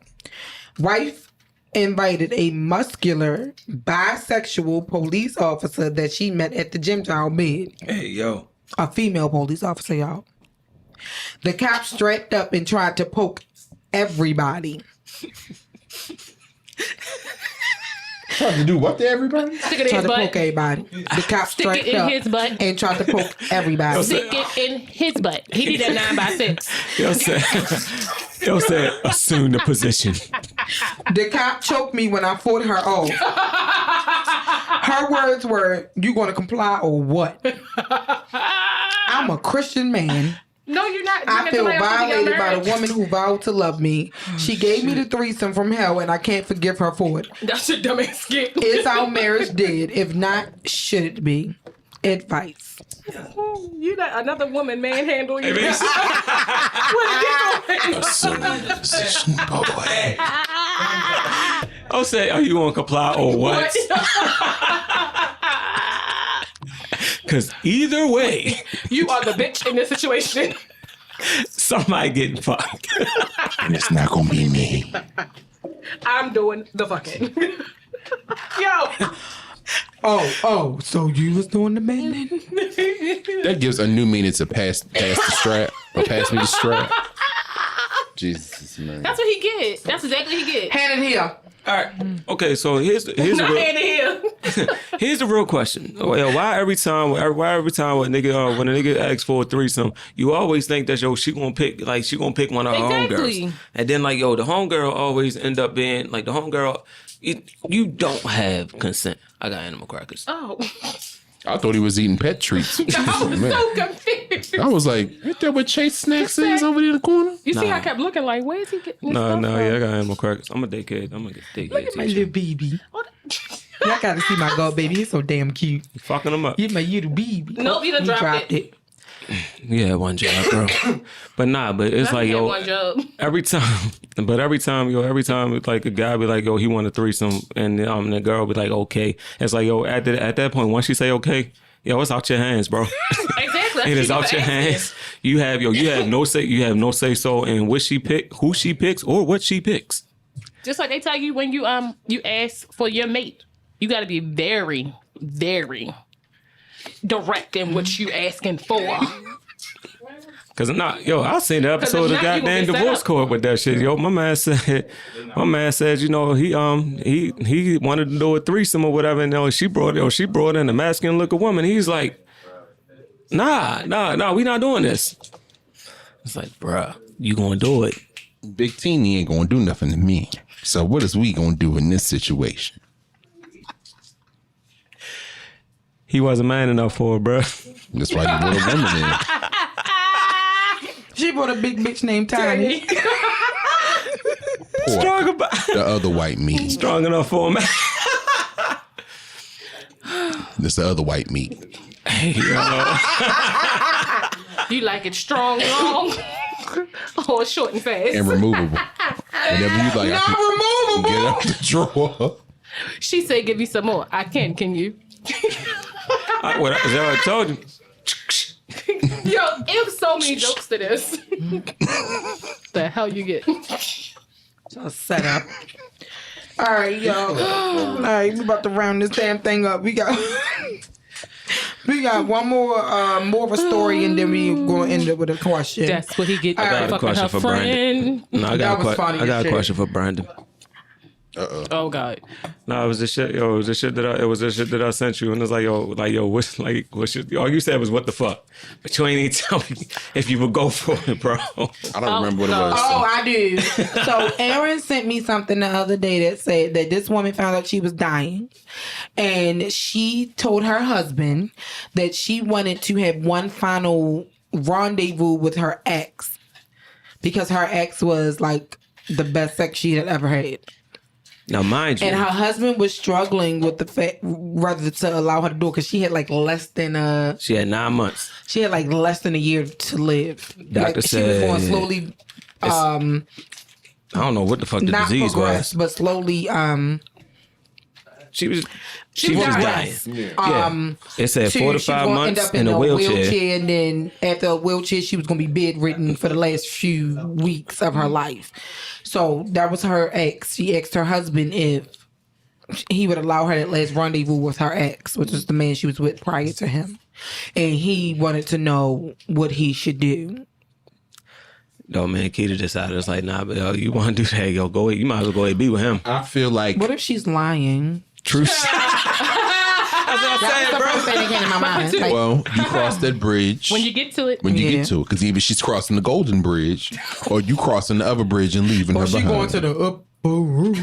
Wife invited a muscular, bisexual police officer that she met at the gym to our bed. Hey, yo. A female police officer, y'all. The cop strapped up and tried to poke everybody. Tried to do what to everybody? Stick it in Tried his to butt. poke everybody. The cop Stick it strapped in up his butt. and tried to poke everybody. Stick it in his butt. He did that 9x6. Yo said, assume the position. The cop choked me when I fought her off. Her words were, "You gonna comply or what?" I'm a Christian man. No, you're not. I feel violated by the woman who vowed to love me. She gave me the threesome from hell, and I can't forgive her for it. That's a dumb ass skit. Is our marriage dead? If not, should it be? Advice. You let another woman manhandle you. Assume the position, boy. I'll say, are you going to comply or what? Because either way, You are the bitch in this situation. somebody getting fucked. And it's not gonna be me. I'm doing the fucking. Yo. Oh, so you was doing the bending? That gives a new meaning to pass the strap or pass me the strap. Jesus, man. That's what he get. That's exactly what he get. Hand it here. All right. Okay, so here's the Not real, hand it here. here's the real question. Why every time when a nigga asks for a threesome, you always think that she gonna pick one of her Exactly. homegirls, and then like the homegirl always end up being like the homegirl. You don't have consent. I got animal crackers. Oh. I thought he was eating pet treats. I was Man. so confused. I was like, ain't that what Chase Snacks is over there in the corner? You see, I kept looking like, where is he getting this No, stuff from? yeah, I got animal crackers. I'm a daycare. I'm gonna get daycare. Look at my teacher. little baby. Y'all gotta see my god baby. He's so damn cute. Fucking them up. He's my little baby. Nope, you done He dropped it. You had one job, bro. But it's like, He had yo, one job. every time like a guy be like, yo, he want a threesome, and the girl be like, okay. It's like, yo, at that point, once she say okay, yo, it's out your hands, bro. Exactly. It is out your hands. You have no say so in what she pick, who she picks, or what she picks. Just like they tell you when you ask for your mate, you got to be very, very direct in what you asking for. Cause I seen the episode of if not, you gonna goddamn get set divorce up. court with that shit. Yo, my man said, you know, he wanted to do a threesome or whatever, and she brought in a masculine looking woman. He's like, nah, we not doing this. It's like, bruh, you gonna do it? Big Teeny ain't gonna do nothing to me. So what is we gonna do in this situation? He wasn't man enough for her, bruh. That's why you brought a woman in. She brought a big bitch named Tiny. Poor, Strong about the other white meat. strong enough for a man. That's the other white meat. You like it strong, long, or short and fast? And removable. Whenever you like, I can Removable. get out the drawer. She said, "Give me some more." I can. Can you? Is that what I told you? Yo, it was so many jokes to this. The hell you get? Just set up. All right, y'all. All right, we about to round this damn thing up. We got one more of a story, and then we gonna end it with a question. That's what he get. I got a Fucking question her for friend. No, I That got was funny I got as a shit. question for Brandon. Oh God. No, it was the shit. Yo, it was the shit that I sent you, and it's like, what's shit? All you said was what the fuck, but you ain't even tell me if you would go for it, bro. I don't remember what it was. Oh, I do. So Aaron sent me something the other day that said that this woman found out she was dying, and she told her husband that she wanted to have one final rendezvous with her ex because her ex was like the best sex she had ever had. Now, mind you, And her husband was struggling with the fact whether to allow her to do it because she had like less than she had 9 months. she had like less than a year to live. Doctor She was going said slowly, I don't know what the fuck the not disease progress, was. but slowly. She was She dying. Yeah. It said 4 to 5 months in a wheelchair. and then after a wheelchair, she was going to be bedridden for the last few weeks of her life. So that was her ex. She asked her husband if he would allow her that last rendezvous with her ex, which was the man she was with prior to him, and he wanted to know what he should do. No, man, Keita decided, it's like, nah, but you want to do that, yo, go ahead. You might as well go ahead and be with him. I feel like What if she's lying? Truth. That's the first thing that came to my mind. Like, well, you cross that bridge When you get to it, when you Yeah. get to it, because either she's crossing the Golden Bridge or you crossing the other bridge and leaving her or she behind. going to the upper room.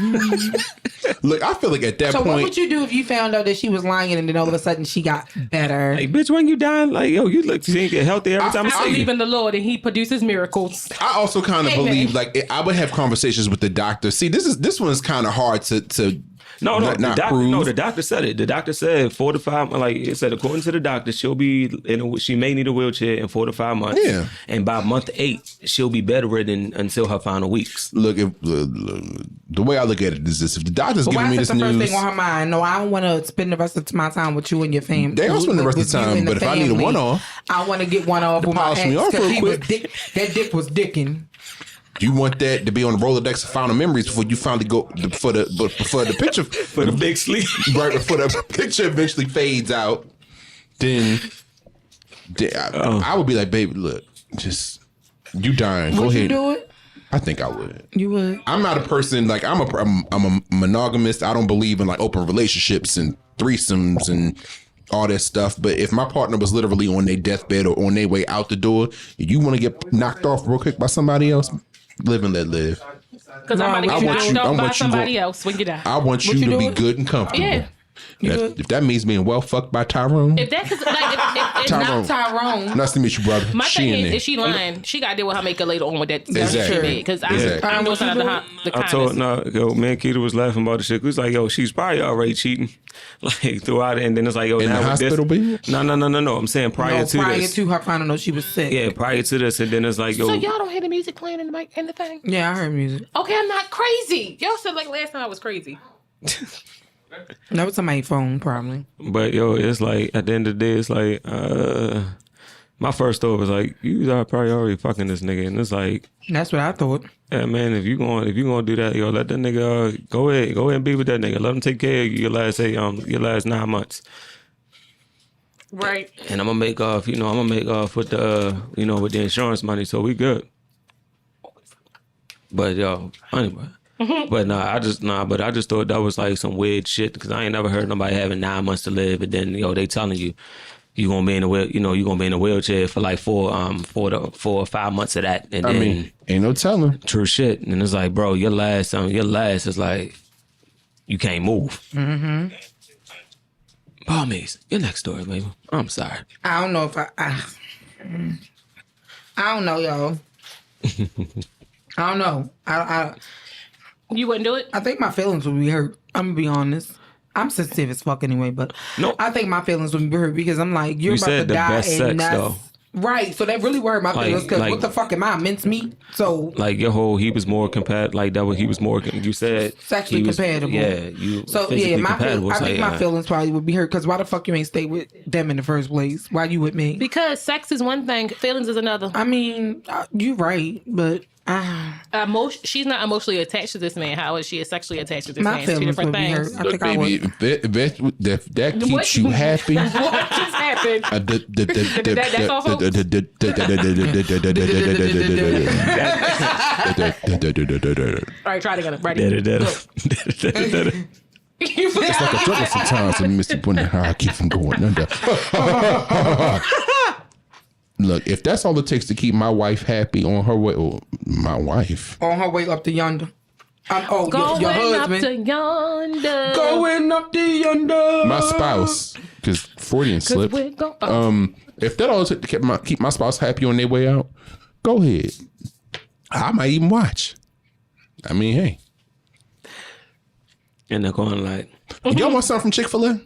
Look, I feel like at that So what point, would you do if you found out that she was lying and then all of a sudden she got better? Like, bitch, when you dying, like, yo, you ain't get healthy every time I I see believe you. in the Lord and He produces miracles. I also kind of Amen. believe like I would have conversations with the doctor. See, this one is kind of hard to No, Not the doctor said it. The doctor said 4 to 5. Like it said, according to the doctor, she may need a wheelchair in 4 to 5 months. Yeah. And by month 8, she'll be bedridden until her final weeks. Look, the way I look at it is this: if the doctor's giving me Why is this that the first news, thing on her mind? No, I don't want to spend the rest of my time with you and your family. they don't spend the rest of the time. But if I need a one-off, I want to get one off with my polish me off ex real because quick. that dick was dicking. you want that to be on the Rolodex of final memories before you finally go before the picture For the big sleep. right before the picture eventually fades out. Then I would be like, baby, look, just you dying. Go Would ahead. you do it? I think I would. You would. I'm not a person like I'm a monogamist. I don't believe in like open relationships and threesomes and all that stuff. But if my partner was literally on their deathbed or on their way out the door, you want to get knocked off real quick by somebody else, live and let live. Because I'm about to get knocked off by somebody else when you die. I want you to be good and comfortable. Yeah. If that means being well fucked by Tyrone, If that's like, if Tyrone. Not Tyrone. nice to meet you, brother. my She thing in is, there. if she lying, she got to deal with her makeup later on with that Exactly. shit made. Because Exactly. I know it's not the I told kindness. me and Keita was laughing about the shit. We was like, yo, she's probably already cheating, like throughout it. And then it's like, yo, In now the with hospital this, bed? no. I'm saying prior to this. to her finding out she was sick. Yeah, prior to this, and then it's like, yo, So y'all don't hear the music playing in the mic in the thing? Yeah, I heard music. Okay, I'm not crazy. Y'all said like last time I was crazy. That was on my phone, probably. but yo, it's like at the end of the day, it's like, my first thought was like, you are probably already fucking this nigga, and it's like, That's what I thought. yeah, man, if you gonna do that, yo, let that nigga go ahead and be with that nigga. Let him take care of you your last 9 months. Right. And I'm gonna make off with the with the insurance money, so we good. But yo, anyway. But I just thought that was like some weird shit because I ain't never heard nobody having 9 months to live, and then they telling you gonna be in a wheelchair for like 4 or 5 months of that, and then I mean, ain't no telling. true shit, and it's like, bro, your last is like you can't move. Mm-hmm. Palmies, your next story, baby. I'm sorry. I don't know if I don't know, y'all. I don't know. You wouldn't do it? I think my feelings would be hurt. I'm gonna be honest. I'm sensitive as fuck anyway, but No. I think my feelings would be hurt because I'm like, you're You about said to the die best and sex, that's though. right. So that really would hurt my feelings because what the fuck am I, mincemeat? So Like he was more compatible. Like that was you said sexually he was, compatible. Yeah, you So physically yeah, compatible. I It's think like, my feelings probably would be hurt because why the fuck you ain't stay with them in the first place? Why you with me? Because sex is one thing, feelings is another. I mean, you're right, but She's not emotionally attached to this man. How is she sexually attached to this my man? It's two feelings different would be hurt. things. I Look, think I baby, would. if that keeps you happy. What just happened? That's all, folks? All right, try it again. Ready? You forgot. It's like a struggle sometimes, and Mr. Bunny, I keep from going under. Look, if that's all it takes to keep my wife happy on her way, my wife On her way up to yonder. Going your up husband. to yonder. Going up to yonder. my spouse, because Freudian 'Cause slip. we're go- If that all it took to keep my spouse happy on their way out, go ahead. I might even watch. I mean, hey, and they're going like, y'all want something from Chick-fil-A?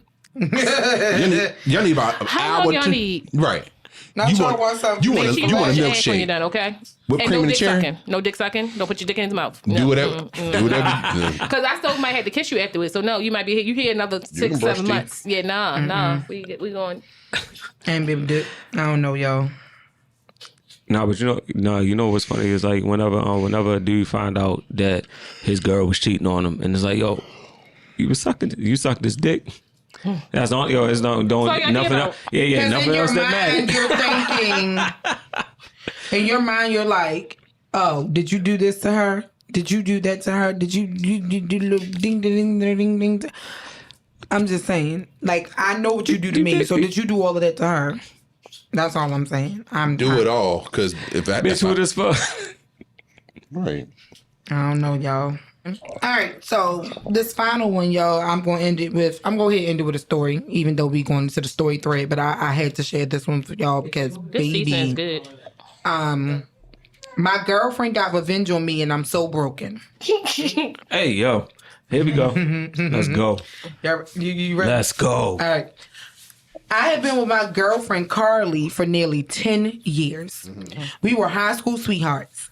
y'all need about an How hour. long y'all to- need? Right. Not You y'all want- want something. you want Make a- sure you want a wash your hands when milkshake. you're done, okay? Whipped And cream no in the dick chair? sucking. No dick sucking. Don't put your dick in his mouth. Do whatever. Do whatever. Because I still might have to kiss you afterwards. So no, you might be here. You here another can 6, brush 7 teeth. months. Yeah, nah. We going. And baby dick. I don't know, y'all. nah, but you know what's funny is like whenever a dude find out that his girl was cheating on him, and it's like, yo, you sucked this dick. That's all. Yo, it's don't all you gotta nothing think else. Yeah, Because nothing in your else that mind, matters. you're thinking. In your mind, you're like, "Oh, did you do this to her? Did you do that to her? Did you do little ding ding ding ding ding?" I'm just saying, like, I know what you do to me. So did you do all of that to her? That's all I'm saying. Do it all, because if that, Bitch, who this for? right. I don't know, y'all. All right, so this final one, y'all, I'm gonna end it with a story, even though we going into the story thread, but I had to share this one for y'all because This season is baby, good. my girlfriend got revenge on me and I'm so broken. Hey, yo. Here we go. Let's go. You ready? Let's go. All right. I have been with my girlfriend Carly for nearly 10 years. We were high school sweethearts.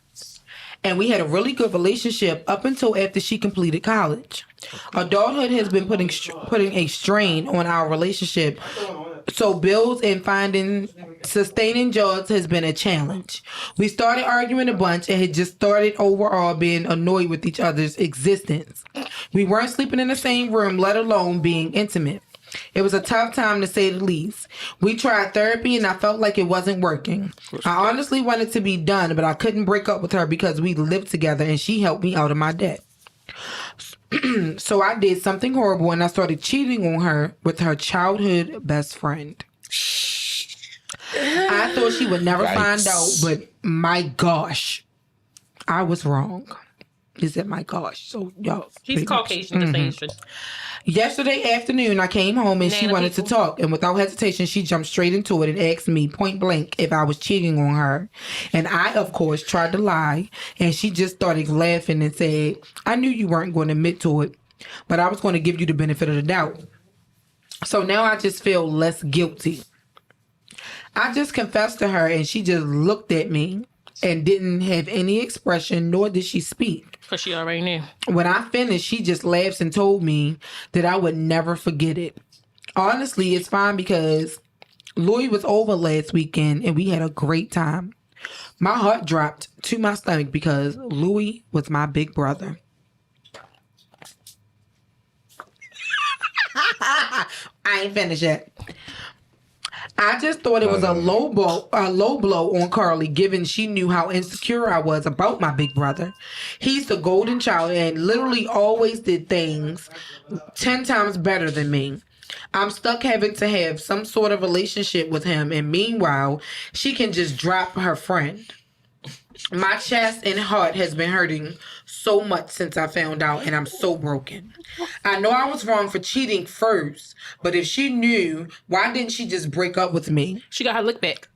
And we had a really good relationship up until after she completed college. Adulthood has been putting a strain on our relationship. So bills and sustaining jobs has been a challenge. We started arguing a bunch and had just started overall being annoyed with each other's existence. We weren't sleeping in the same room, let alone being intimate. It was a tough time to say the least. We tried therapy and I felt like it wasn't working. I honestly wanted to be done, but I couldn't break up with her because we lived together and she helped me out of my debt. So I did something horrible and I started cheating on her with her childhood best friend. I thought she would never find out, but my gosh, I was wrong. He said, my gosh. So, y'all. He's Caucasian, just Asian. Yesterday afternoon, I came home and she wanted to talk. And without hesitation, she jumped straight into it and asked me point blank if I was cheating on her. And I, of course, tried to lie. And she just started laughing and said, I knew you weren't going to admit to it, but I was going to give you the benefit of the doubt. So now I just feel less guilty. I just confessed to her and she just looked at me and didn't have any expression, nor did she speak. Because she already knew. When I finished, she just laughs and told me that I would never forget it. Honestly, it's fine because Louis was over last weekend and we had a great time. My heart dropped to my stomach because Louis was my big brother. I ain't finished yet. I just thought it was a low blow on Carly, given she knew how insecure I was about my big brother. He's the golden child and literally always did things 10 times better than me. I'm stuck having to have some sort of relationship with him, and meanwhile, she can just drop her friend. My chest and heart has been hurting so much since I found out, and I'm so broken. I know I was wrong for cheating first, but if she knew, why didn't she just break up with me? She got her lick back.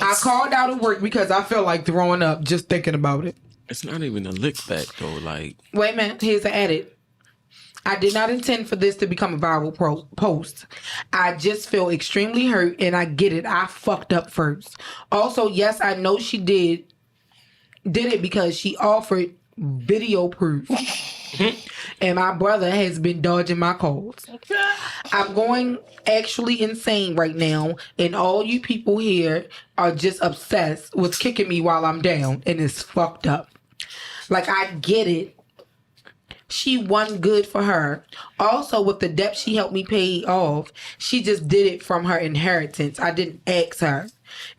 I called out of work because I felt like throwing up just thinking about it. It's not even a lick back though. Like, wait a minute, here's the edit. I did not intend for this to become a viral post. I just feel extremely hurt, and I get it. I fucked up first. Also, yes, I know she did it because she offered video proof. And my brother has been dodging my calls. I'm going actually insane right now, and all you people here are just obsessed with kicking me while I'm down, and it's fucked up. Like, I get it. She won good for her. Also, with the debt she helped me pay off, she just did it from her inheritance. I didn't ask her.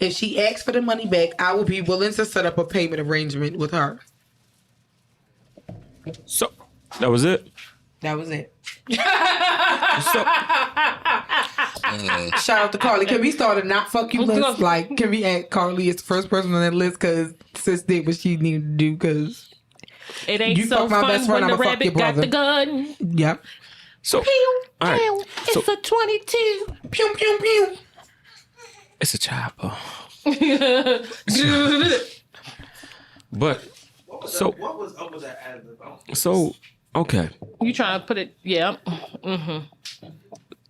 If she asked for the money back, I would be willing to set up a payment arrangement with her. so that was it. That was it. So, Shout out to Carly. Can we start a not fuck you list? Like, can we add Carly as the first person on that list? Because sis did what she needed to do. Because it ain't you so fuck my fun best friend, when the I'ma fuck your rabbit got brother. the gun. Yep. so Pew, all right. pew. So It's a 22. Pew pew pew. it's a chopper. But so What was up with that ad-lib? so okay. You trying to put it, yeah.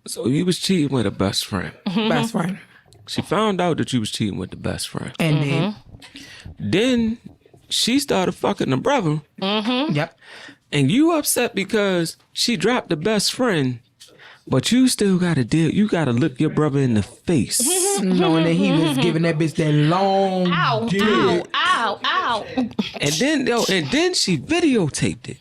So you was cheating with a best friend. Best friend. She found out that you was cheating with the best friend. And then. Then she started fucking the brother. Yep. And you upset because she dropped the best friend, but you still gotta deal. You gotta look your brother in the face. Knowing that he was giving that bitch that long Ow, dick. ow, ow, ow. And then she videotaped it.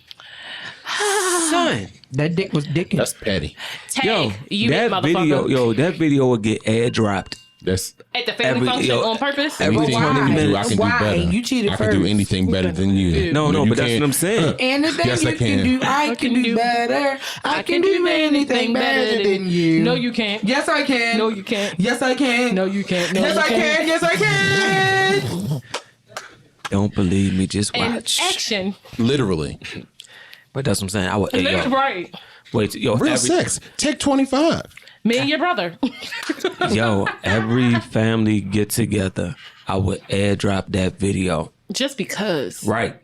Son, That dick was dicking. That's petty. yo, Tag, you that motherfucker. video, that video will get air dropped. That's At the family function on purpose? everything why? you do. I can Why? do better. You cheated I can do first. anything better than you. No, but that's can't. what I'm saying. Anything Yes, I you can do, I can do better. I can do anything better than you. No, you can't. Yes, I can. No, you can't. Yes, I can. No, you can't. No, Yes, you I can't. can. Yes, I can. Don't believe me, just And watch. action. Literally. But that's what I'm saying. I would. Hey, yo, Right. wait, yo, Real sex. Take 25. Me and your brother. every family get together, I would airdrop that video. Just because. Right.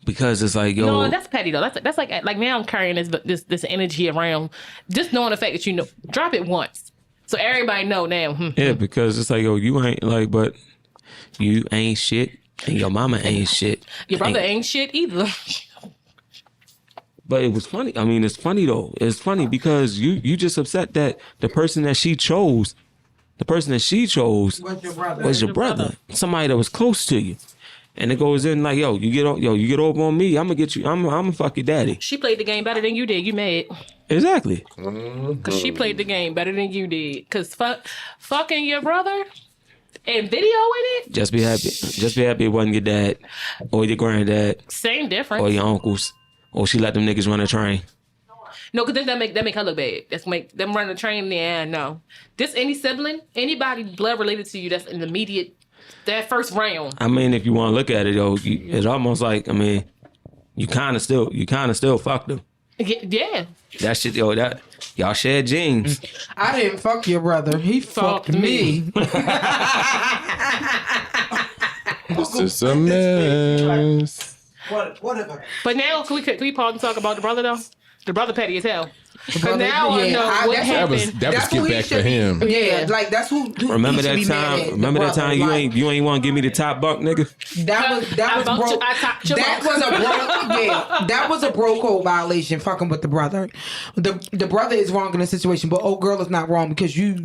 because it's like, yo, No, that's petty though. That's like now I'm carrying this energy around. Just knowing the fact that you know, drop it once, so everybody know now. yeah, because it's like, yo, you ain't like, but you ain't shit, and your mama ain't shit. Your brother ain't shit either. But it was funny. I mean, it's funny though. It's funny because you just upset that the person that she chose was your brother. Somebody that was close to you. And it goes in like, you get over on me, I'm gonna get you. I'm gonna fuck your daddy. She played the game better than you did. You mad? Exactly. Because she played the game better than you did. Because fucking your brother and videoing it. Just be happy it wasn't your dad or your granddad Same difference. or your uncles, or she let them niggas run a train. No, because that make her look bad. That's make them run a train. Yeah, no. This any sibling, anybody blood related to you that's in the immediate. That first round. I mean, if you want to look at it, it's almost like, I mean, you kind of still fucked them. Yeah. That shit, that y'all shared genes. I didn't fuck your brother. He fucked me. This is a mess. Whatever. But now, can we pause and talk about the brother though? The brother petty as hell. Because now I know what happened. That was get back for him. Yeah, like that's who. Remember that time? Remember that time you ain't want to give me the top buck, nigga? That was a bro code violation. Fucking with the brother. The brother is wrong in the situation, but old girl is not wrong because you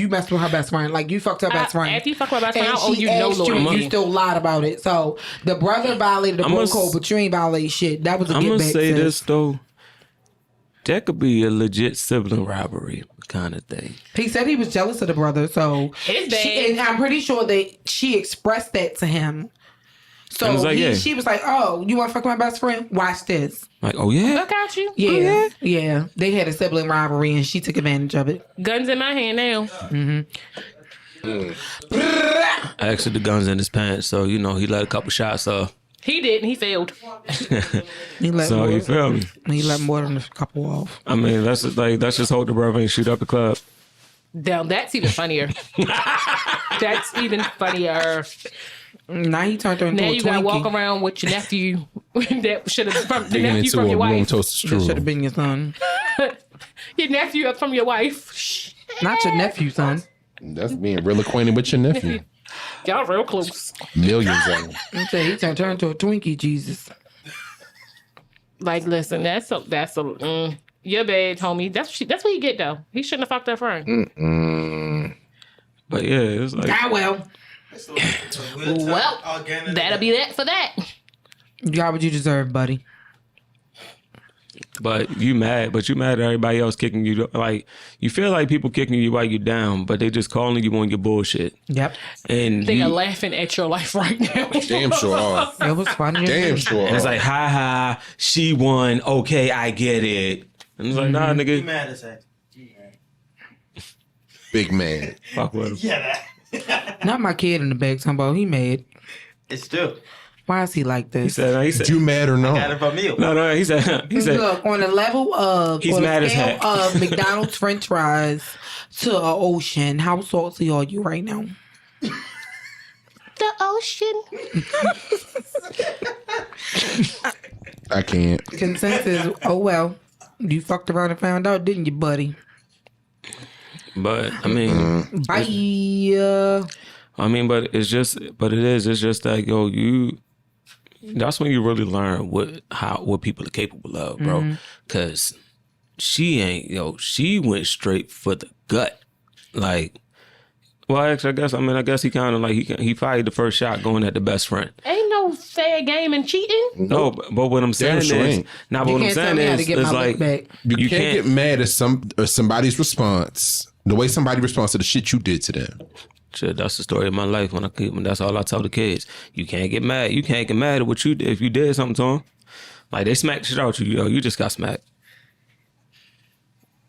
messed with her best friend. Like you fucked her best friend. After you fucked my best friend, and I owe you no loyalty. You still lied about it. So the brother violated the bro code, but you ain't violated shit. That was a I'm get gonna back. say this though. That could be a legit sibling robbery kind of thing. He said he was jealous of the brother, so and I'm pretty sure that she expressed that to him. So like, she was like, "Oh, you want to fuck my best friend? Watch this." Like, oh yeah, Look at you. Yeah, yeah. They had a sibling rivalry, and she took advantage of it. Guns in my hand now. Actually, the gun's in his pants, so he let a couple shots off. He didn't. He failed. He let So you feel me? He let more than a couple off. I mean, let's just hope the brother ain't shoot up the club. Damn, that's even funnier. That's even funnier. Now he turned her into Now a you gotta Twinkie. walk around with your nephew. That should have from the Digging nephew into from a your warm wife. toasted That should have strudel. been your son, Your nephew up from your wife. Shh. not your nephew, son. That's being real acquainted with your nephew. Y'all real close. Millions of them. I'm saying he turned her into a Twinkie. Jesus. Like, listen, that's a you're bad, homie. That's what you get though. He shouldn't have fucked that friend. But yeah, it's like, Well, Well, that'll be that for that. you got what you deserve, buddy. but you mad at everybody else kicking you. Like, you feel like people kicking you while you're down, but they just calling you on your bullshit. Yep. And They are laughing at your life right now. Damn sure are. It was funny. Damn sure and it's are. like, ha ha, she won. Okay, I get it. And it's like, nah, You nigga, mad as heck. Big man. fuck with him. Yeah, that. Not my kid in the back talking about he mad. It's still. Why is he like this? He said, You mad or Got no? it from you. no, he said, Look, on the level of He's on mad the as scale heck. of McDonald's French fries to an ocean, how salty are you right now? The ocean. I can't. Consensus. Oh well, you fucked around and found out, didn't you, buddy? but I mean, Bye. but it's just like, yo, that's when you really learn what people are capable of, bro. Cause she went straight for the gut. Like, well, actually, I guess he kind of like, he fired the first shot going at the best friend. Ain't no fair game in cheating. No, but what I'm saying sure is, ain't. now what I'm Can't tell saying me how to is, get it's my like, lick back. You can't get mad at somebody's response. The way somebody responds to the shit you did to them. shit, that's the story of my life. That's all I tell the kids. You can't get mad. You can't get mad at what you did if you did something to them. Like, they smacked shit out you. You just got smacked.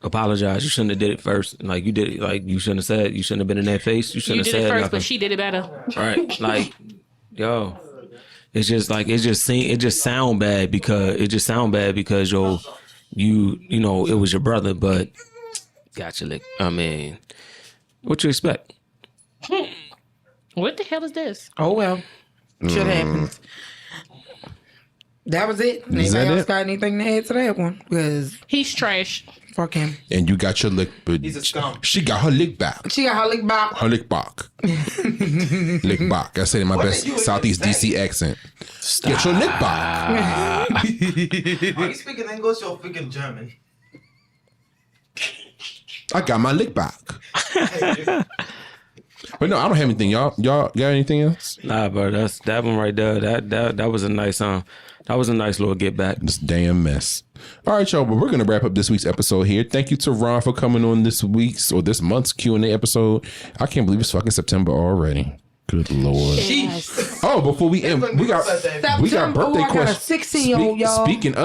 Apologize. You shouldn't have did it first. Like, you did it. Like, you shouldn't have said. You shouldn't have been in that face. You You shouldn't did have it said first, nothing. but she did it better. Right? Like, yo, it's just like it just sound bad because yo, you know it was your brother, but gotcha. Like, I mean, what you expect? What the hell is this? Oh well, shit happens. That was it. Is that Anybody else it? got anything to add to that one? Because He's trash. fuck him. And you got your lick, but He's a scum. she got her lick back. She got her lick back. Her lick back. Lick back. I said in my best did you Southeast even DC accent. Get your lick back. Are you speaking English or freaking German? I got my lick back. But no, I don't have anything. Y'all got anything else? Nah, bro, that's that one right there. That was a nice that was a nice little get back. This damn mess. All right, y'all. But we're gonna wrap up this week's episode here. Thank you to Ron for coming on this week's or this month's Q&A episode. I can't believe it's fucking September already. Good Lord. Oh, before we end, we got birthday I got a questions. 16-year-old, y'all. Speaking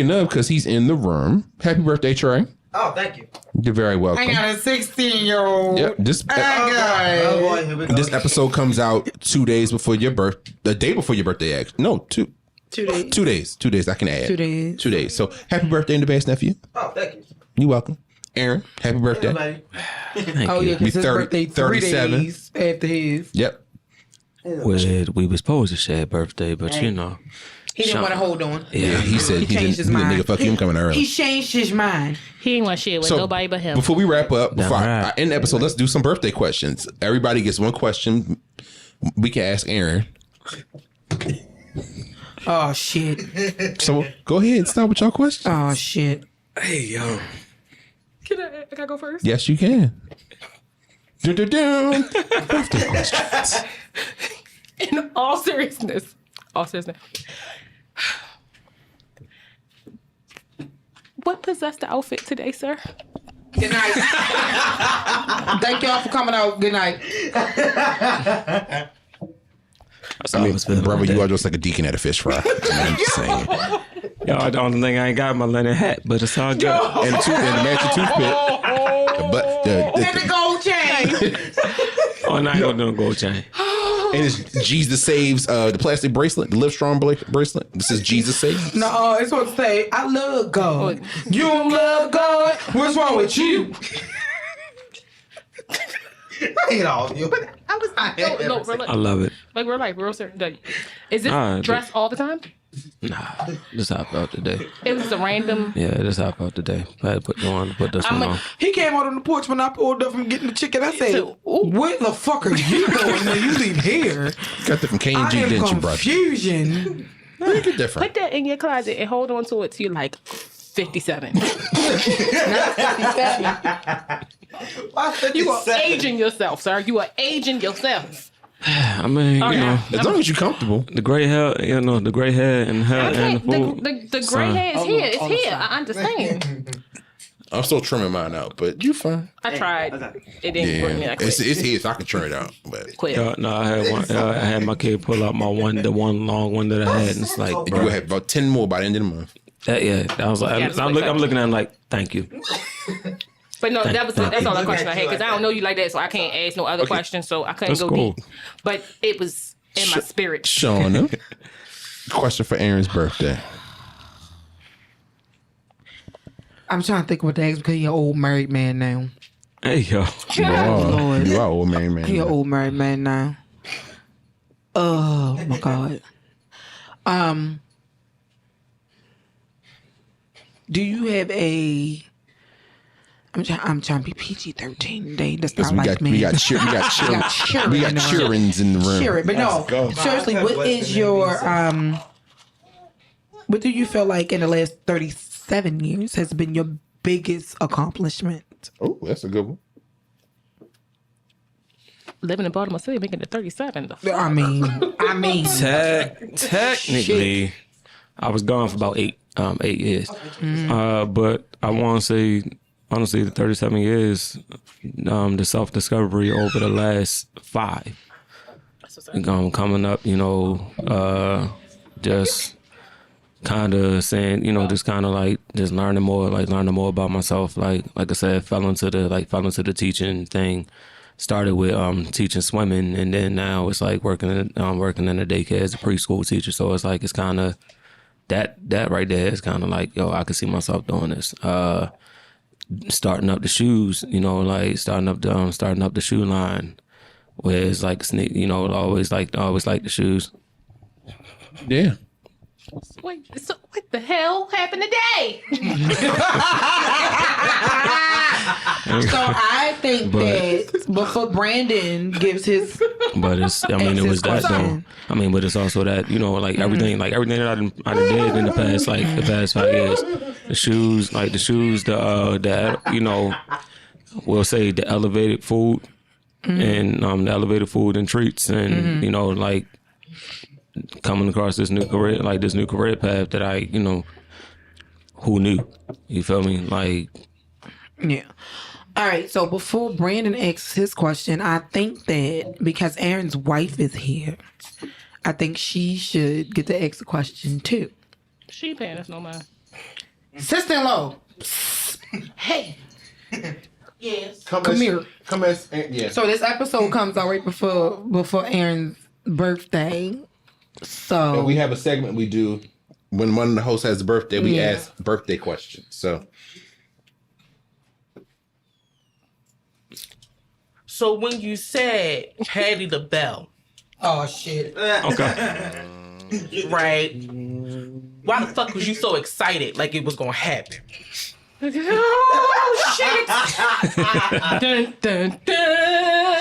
of, because he's in the room. Happy birthday, Trey. Oh, thank you. You're very welcome. I got a 16-year-old. Yep, Oh boy, here we go. this episode comes out 2 days before your the day before your birthday. No, 2 days. 2 days. 2 days. I can add 2 days. 2 days. So happy birthday in advance, nephew. Oh, thank you. You're welcome. Aaron, happy birthday. Everybody. Oh, yeah, Be because his 30 birthday 3 37. days after his. Yep. We was supposed to share birthday, but you know. He didn't want to hold on. Yeah, he said he changed his didn't. mind. Nigga, fuck you, I'm coming early. He changed his mind. He ain't want to share with nobody but him. Before we wrap up, before right. I end the episode, let's do some birthday questions. Everybody gets one question. We can ask Aaron. Oh, shit. So go ahead and start with your question. Oh, shit. Hey yo. Can I gotta go first? Yes, you can. Birthday questions. In all seriousness. What possessed the outfit today, sir? Good night. Thank y'all for coming out. Good night. I mean, brother, you are just like a deacon at a fish fry. I'm just saying. Yo, the only thing I ain't got my linen hat, but it's all good. And the matching toothpick. But And the gold chain. Oh, now I ain't gonna do a gold chain. and it's Jesus Saves, the plastic bracelet, the Live Strong bracelet. This is Jesus Saves. No, it's supposed to say, I love God. You don't love God? What's wrong with you? I hate all of you. I was not No, I love it. like we're like real certain. Like, is this Nah, dress all the time? Nah, this hop out today. It was a random. Yeah, this hop out today. I had to put this one on. He came out on the porch when I pulled up from getting the chicken. I said, Ooh. where the fuck are you going when you leave here? Got that from K&G, I am didn't you, brother? confusion. Make it different. Put that in your closet and hold on to it till you're like 57. You are aging yourself, sir. You are aging yourself. I mean, you know, As long as you're comfortable. the gray hair, the gray hair and hair and the food. The gray hair is here. It's here. I understand. I'm still trimming mine out, but you fine. I tried. It didn't work me. I It's quit. here, so I can trim it out. But Quit. No, I had one. I had my kid pull out the one long one that I had, and it's like, you bro, will have about 10 more by the end of the month. I was like, I'm looking at him like, thank you. But no, that's all the question I had because I don't know you like that, so I can't ask no other questions. So I couldn't That's go cool. deep. But it was in my spirit. Shauna, question for Aaron's birthday. I'm trying to think what to ask because you're an old married man now. Hey yo, Lord. You are old man. You're an old married man now. Oh my God. Do you have a? I'm trying to be PG-13 today. That's not like me. We got cheerings in the room. Cheering, but no. Seriously, what is your What do you feel like in the last 37 years has been your biggest accomplishment? Oh, that's a good one. Living in Baltimore City, making it 37. I mean. technically, I was gone for about 8 years. But I want to say, honestly, the 37 years, the self-discovery over the last 5. Coming up, just kind of saying, just kind of like just learning more about myself. Like I said, fell into the teaching thing. Started with teaching swimming, and then now it's like working in a daycare as a preschool teacher. So it's like it's kind of that right there is kind of like, yo, I can see myself doing this. Starting up the shoes, like starting up the shoe line, where it's like always like the shoes. Yeah. Wait, so what the hell happened today? So I think that before Brandon gives his, But it's, I mean, it was that though. question. I mean, but it's also that, you know, like everything that I done did in the past, like the past 5 years, the shoes, the you know, we'll say the elevated food and the elevated food and treats, and you know, like coming across this new career path that I, you know, who knew? You feel me? Like, yeah. All right, so before Brandon asks his question, I think that because Aaron's wife is here, I think she should get to ask a question too. She paying us no mind. Sister-in-law, hey, Yes. come here. Come as yeah. So this episode comes out right before Aaron's birthday. So And we have a segment we do when one of the hosts has a birthday. We ask birthday questions. So when you said Patty the Bell, Oh shit. okay. right? Why the fuck was you so excited like it was gonna happen? Oh shit! Dun dun dun.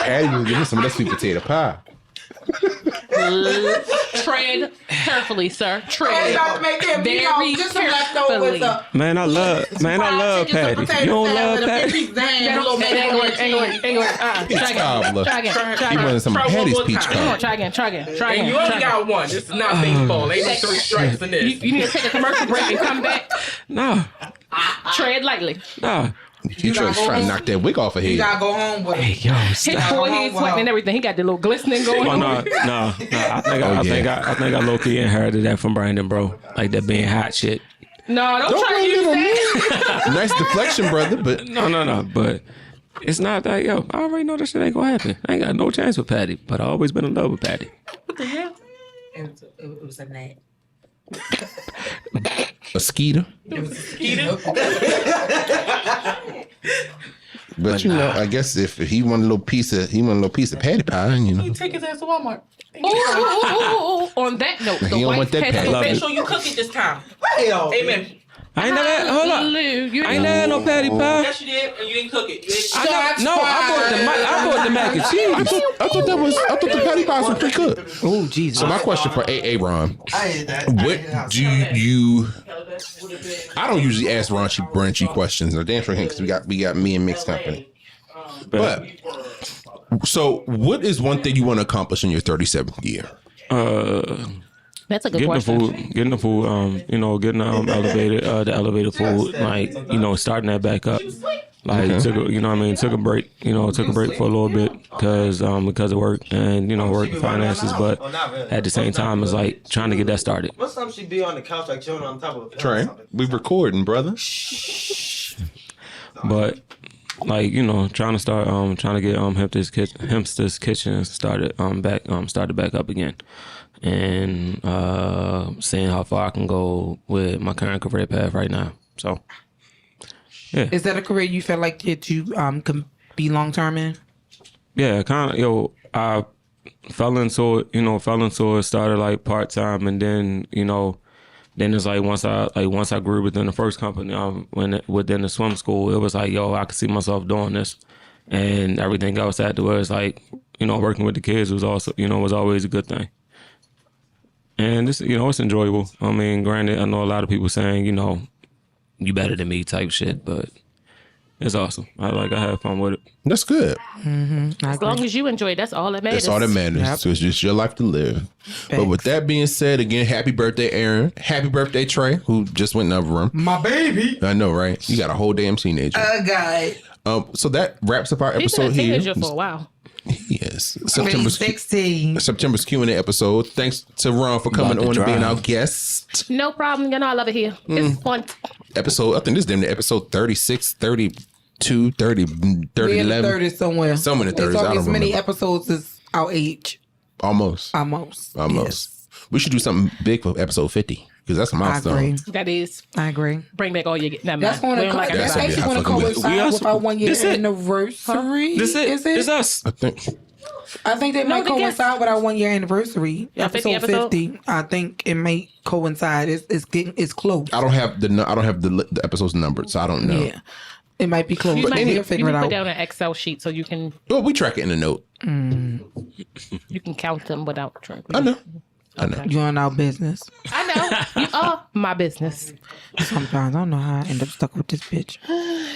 Patty was giving some of that sweet potato pie. Tread carefully, sir. Tread about to make that very meatloaf, just some leftovers carefully. up. Man, I love Patty. You don't love Patty? Peach cobbler. Try He wanted some of Try one Patty's more peach time. cobbler. Try again. And you only got one. This is not baseball. Ain't no 3 strikes in this. You need to take a commercial break and come back. Nah. Tread lightly. Nah. He trying to knock that wig off her head. You gotta go home with it. Yo, His forehead sweating and everything. He got the little glistening going Oh, on. no. I think I low key inherited that from Brandon, bro. Like that being hot shit. No, don't try to blame use it on that. Nice deflection, brother, but No. But it's not that, yo. I already know this shit ain't gonna happen. I ain't got no chance with Patty, but I always been in love with Patty. What the hell? It was a gnat. a skeeter. But you know, I guess if he want a little piece of patty pie, you know. You take his ass to Walmart. Ooh. On that note, He the don't wife want that has Patty. to Love Make it. sure you cook it this time. Hell. Amen. I ain't never hold up. I ain't never had no Patty pie. Yes, you did, and you didn't cook it. I bought the mac and cheese. I thought the patty pies were pre-cooked. Oh Jesus! So my question for Ron, I hate that. what do you? I don't usually ask raunchy questions. No, damn sure because we got me and Mixed Company. But so, what is one thing you want to accomplish in your 37th year? That's a good question. Getting the food, you know, getting the elevated food, like, you know, starting that back up. Like, took a break, for a little bit because of work and, you know, work and finances, but at the same time, it's like trying to get that started. What's time she be on the couch like chilling on top of a Trey, we recording, brother. But like, you know, trying to get Hempster's Kitchen started back up again, and seeing how far I can go with my current career path right now. So, yeah. Is that a career you feel like that you can be long term in? Yeah, kind of. I fell into it. Started like part time, and then then it's like once I grew within the first company, within the swim school, it was like, I could see myself doing this, and everything else afterwards, like, working with the kids was also, was always a good thing. And it's, it's enjoyable. I mean, granted, I know a lot of people saying, you better than me type shit, but it's awesome. I have fun with it. That's good. As long as you enjoy it, that's all that matters. That's all that matters. Yep. So it's just your life to live. But with that being said, again, happy birthday, Aaron. Happy birthday, Trey, who just went in the other room. My baby. I know, right? You got a whole damn teenager. God. So that wraps up our He's been episode a here. teenager for a while. Yes. Maybe 16. September's Q&A episode. Thanks to Ron for coming on and being our guest. No problem. I love it here. It's fun. Episode, I think this is damn near episode 36, 32, 30, 30, We're in the 11. 30s somewhere. Somewhere in the 30s. It's I always don't as many remember. episodes as our age. Almost. Almost. Almost. Yes. We should do something big for episode 50. because that's a I milestone. agree. That is. I agree. Bring back all your. Never That's mind. going We don't to like That's that's gonna be actually going to hot fucking coincide with our 1 year This it. anniversary. This it. Is it? It's us. I think. I think they might they guess- coincide with our 1 year anniversary. Yeah, 50 episode 50. I think it may coincide. It's close. I don't have the episodes numbered, so I don't know. Yeah. It might be close. You But might we'll figure it put out. down an Excel sheet so you can Well, we track it in the note. count them without trying. I know. I know. You on our business. I know. You are my business. Sometimes I don't know how I end up stuck with this bitch.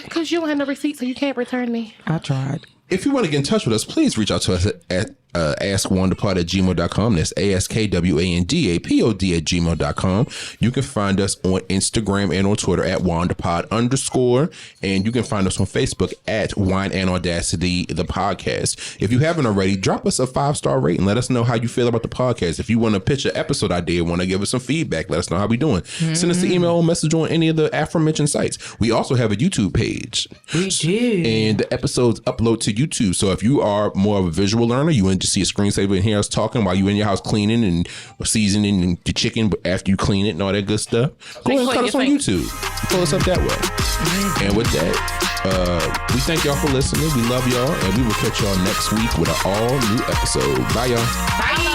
Because you don't have no receipt, so you can't return me. I tried. If you want to get in touch with us, please reach out to us at askwandapod@gmail.com. That's ASKWANDAPOD@gmail.com. You can find us on Instagram and on Twitter at wandapod_. And you can find us on Facebook at Wine and Audacity, the podcast. If you haven't already, drop us a 5-star rating. Let us know how you feel about the podcast. If you want to pitch an episode idea, want to give us some feedback, let us know how we doing. Send us an email or message on any of the aforementioned sites. We also have a YouTube page. We did. And the episodes upload to YouTube. So if you are more of a visual learner, you want to see a screensaver and hear us talking while you're in your house cleaning and seasoning the chicken after you clean it and all that good stuff, go ahead and cut us on YouTube. Pull us up that way. And with that, we thank y'all for listening. We love y'all. And we will catch y'all next week with an all new episode. Bye, y'all. Bye.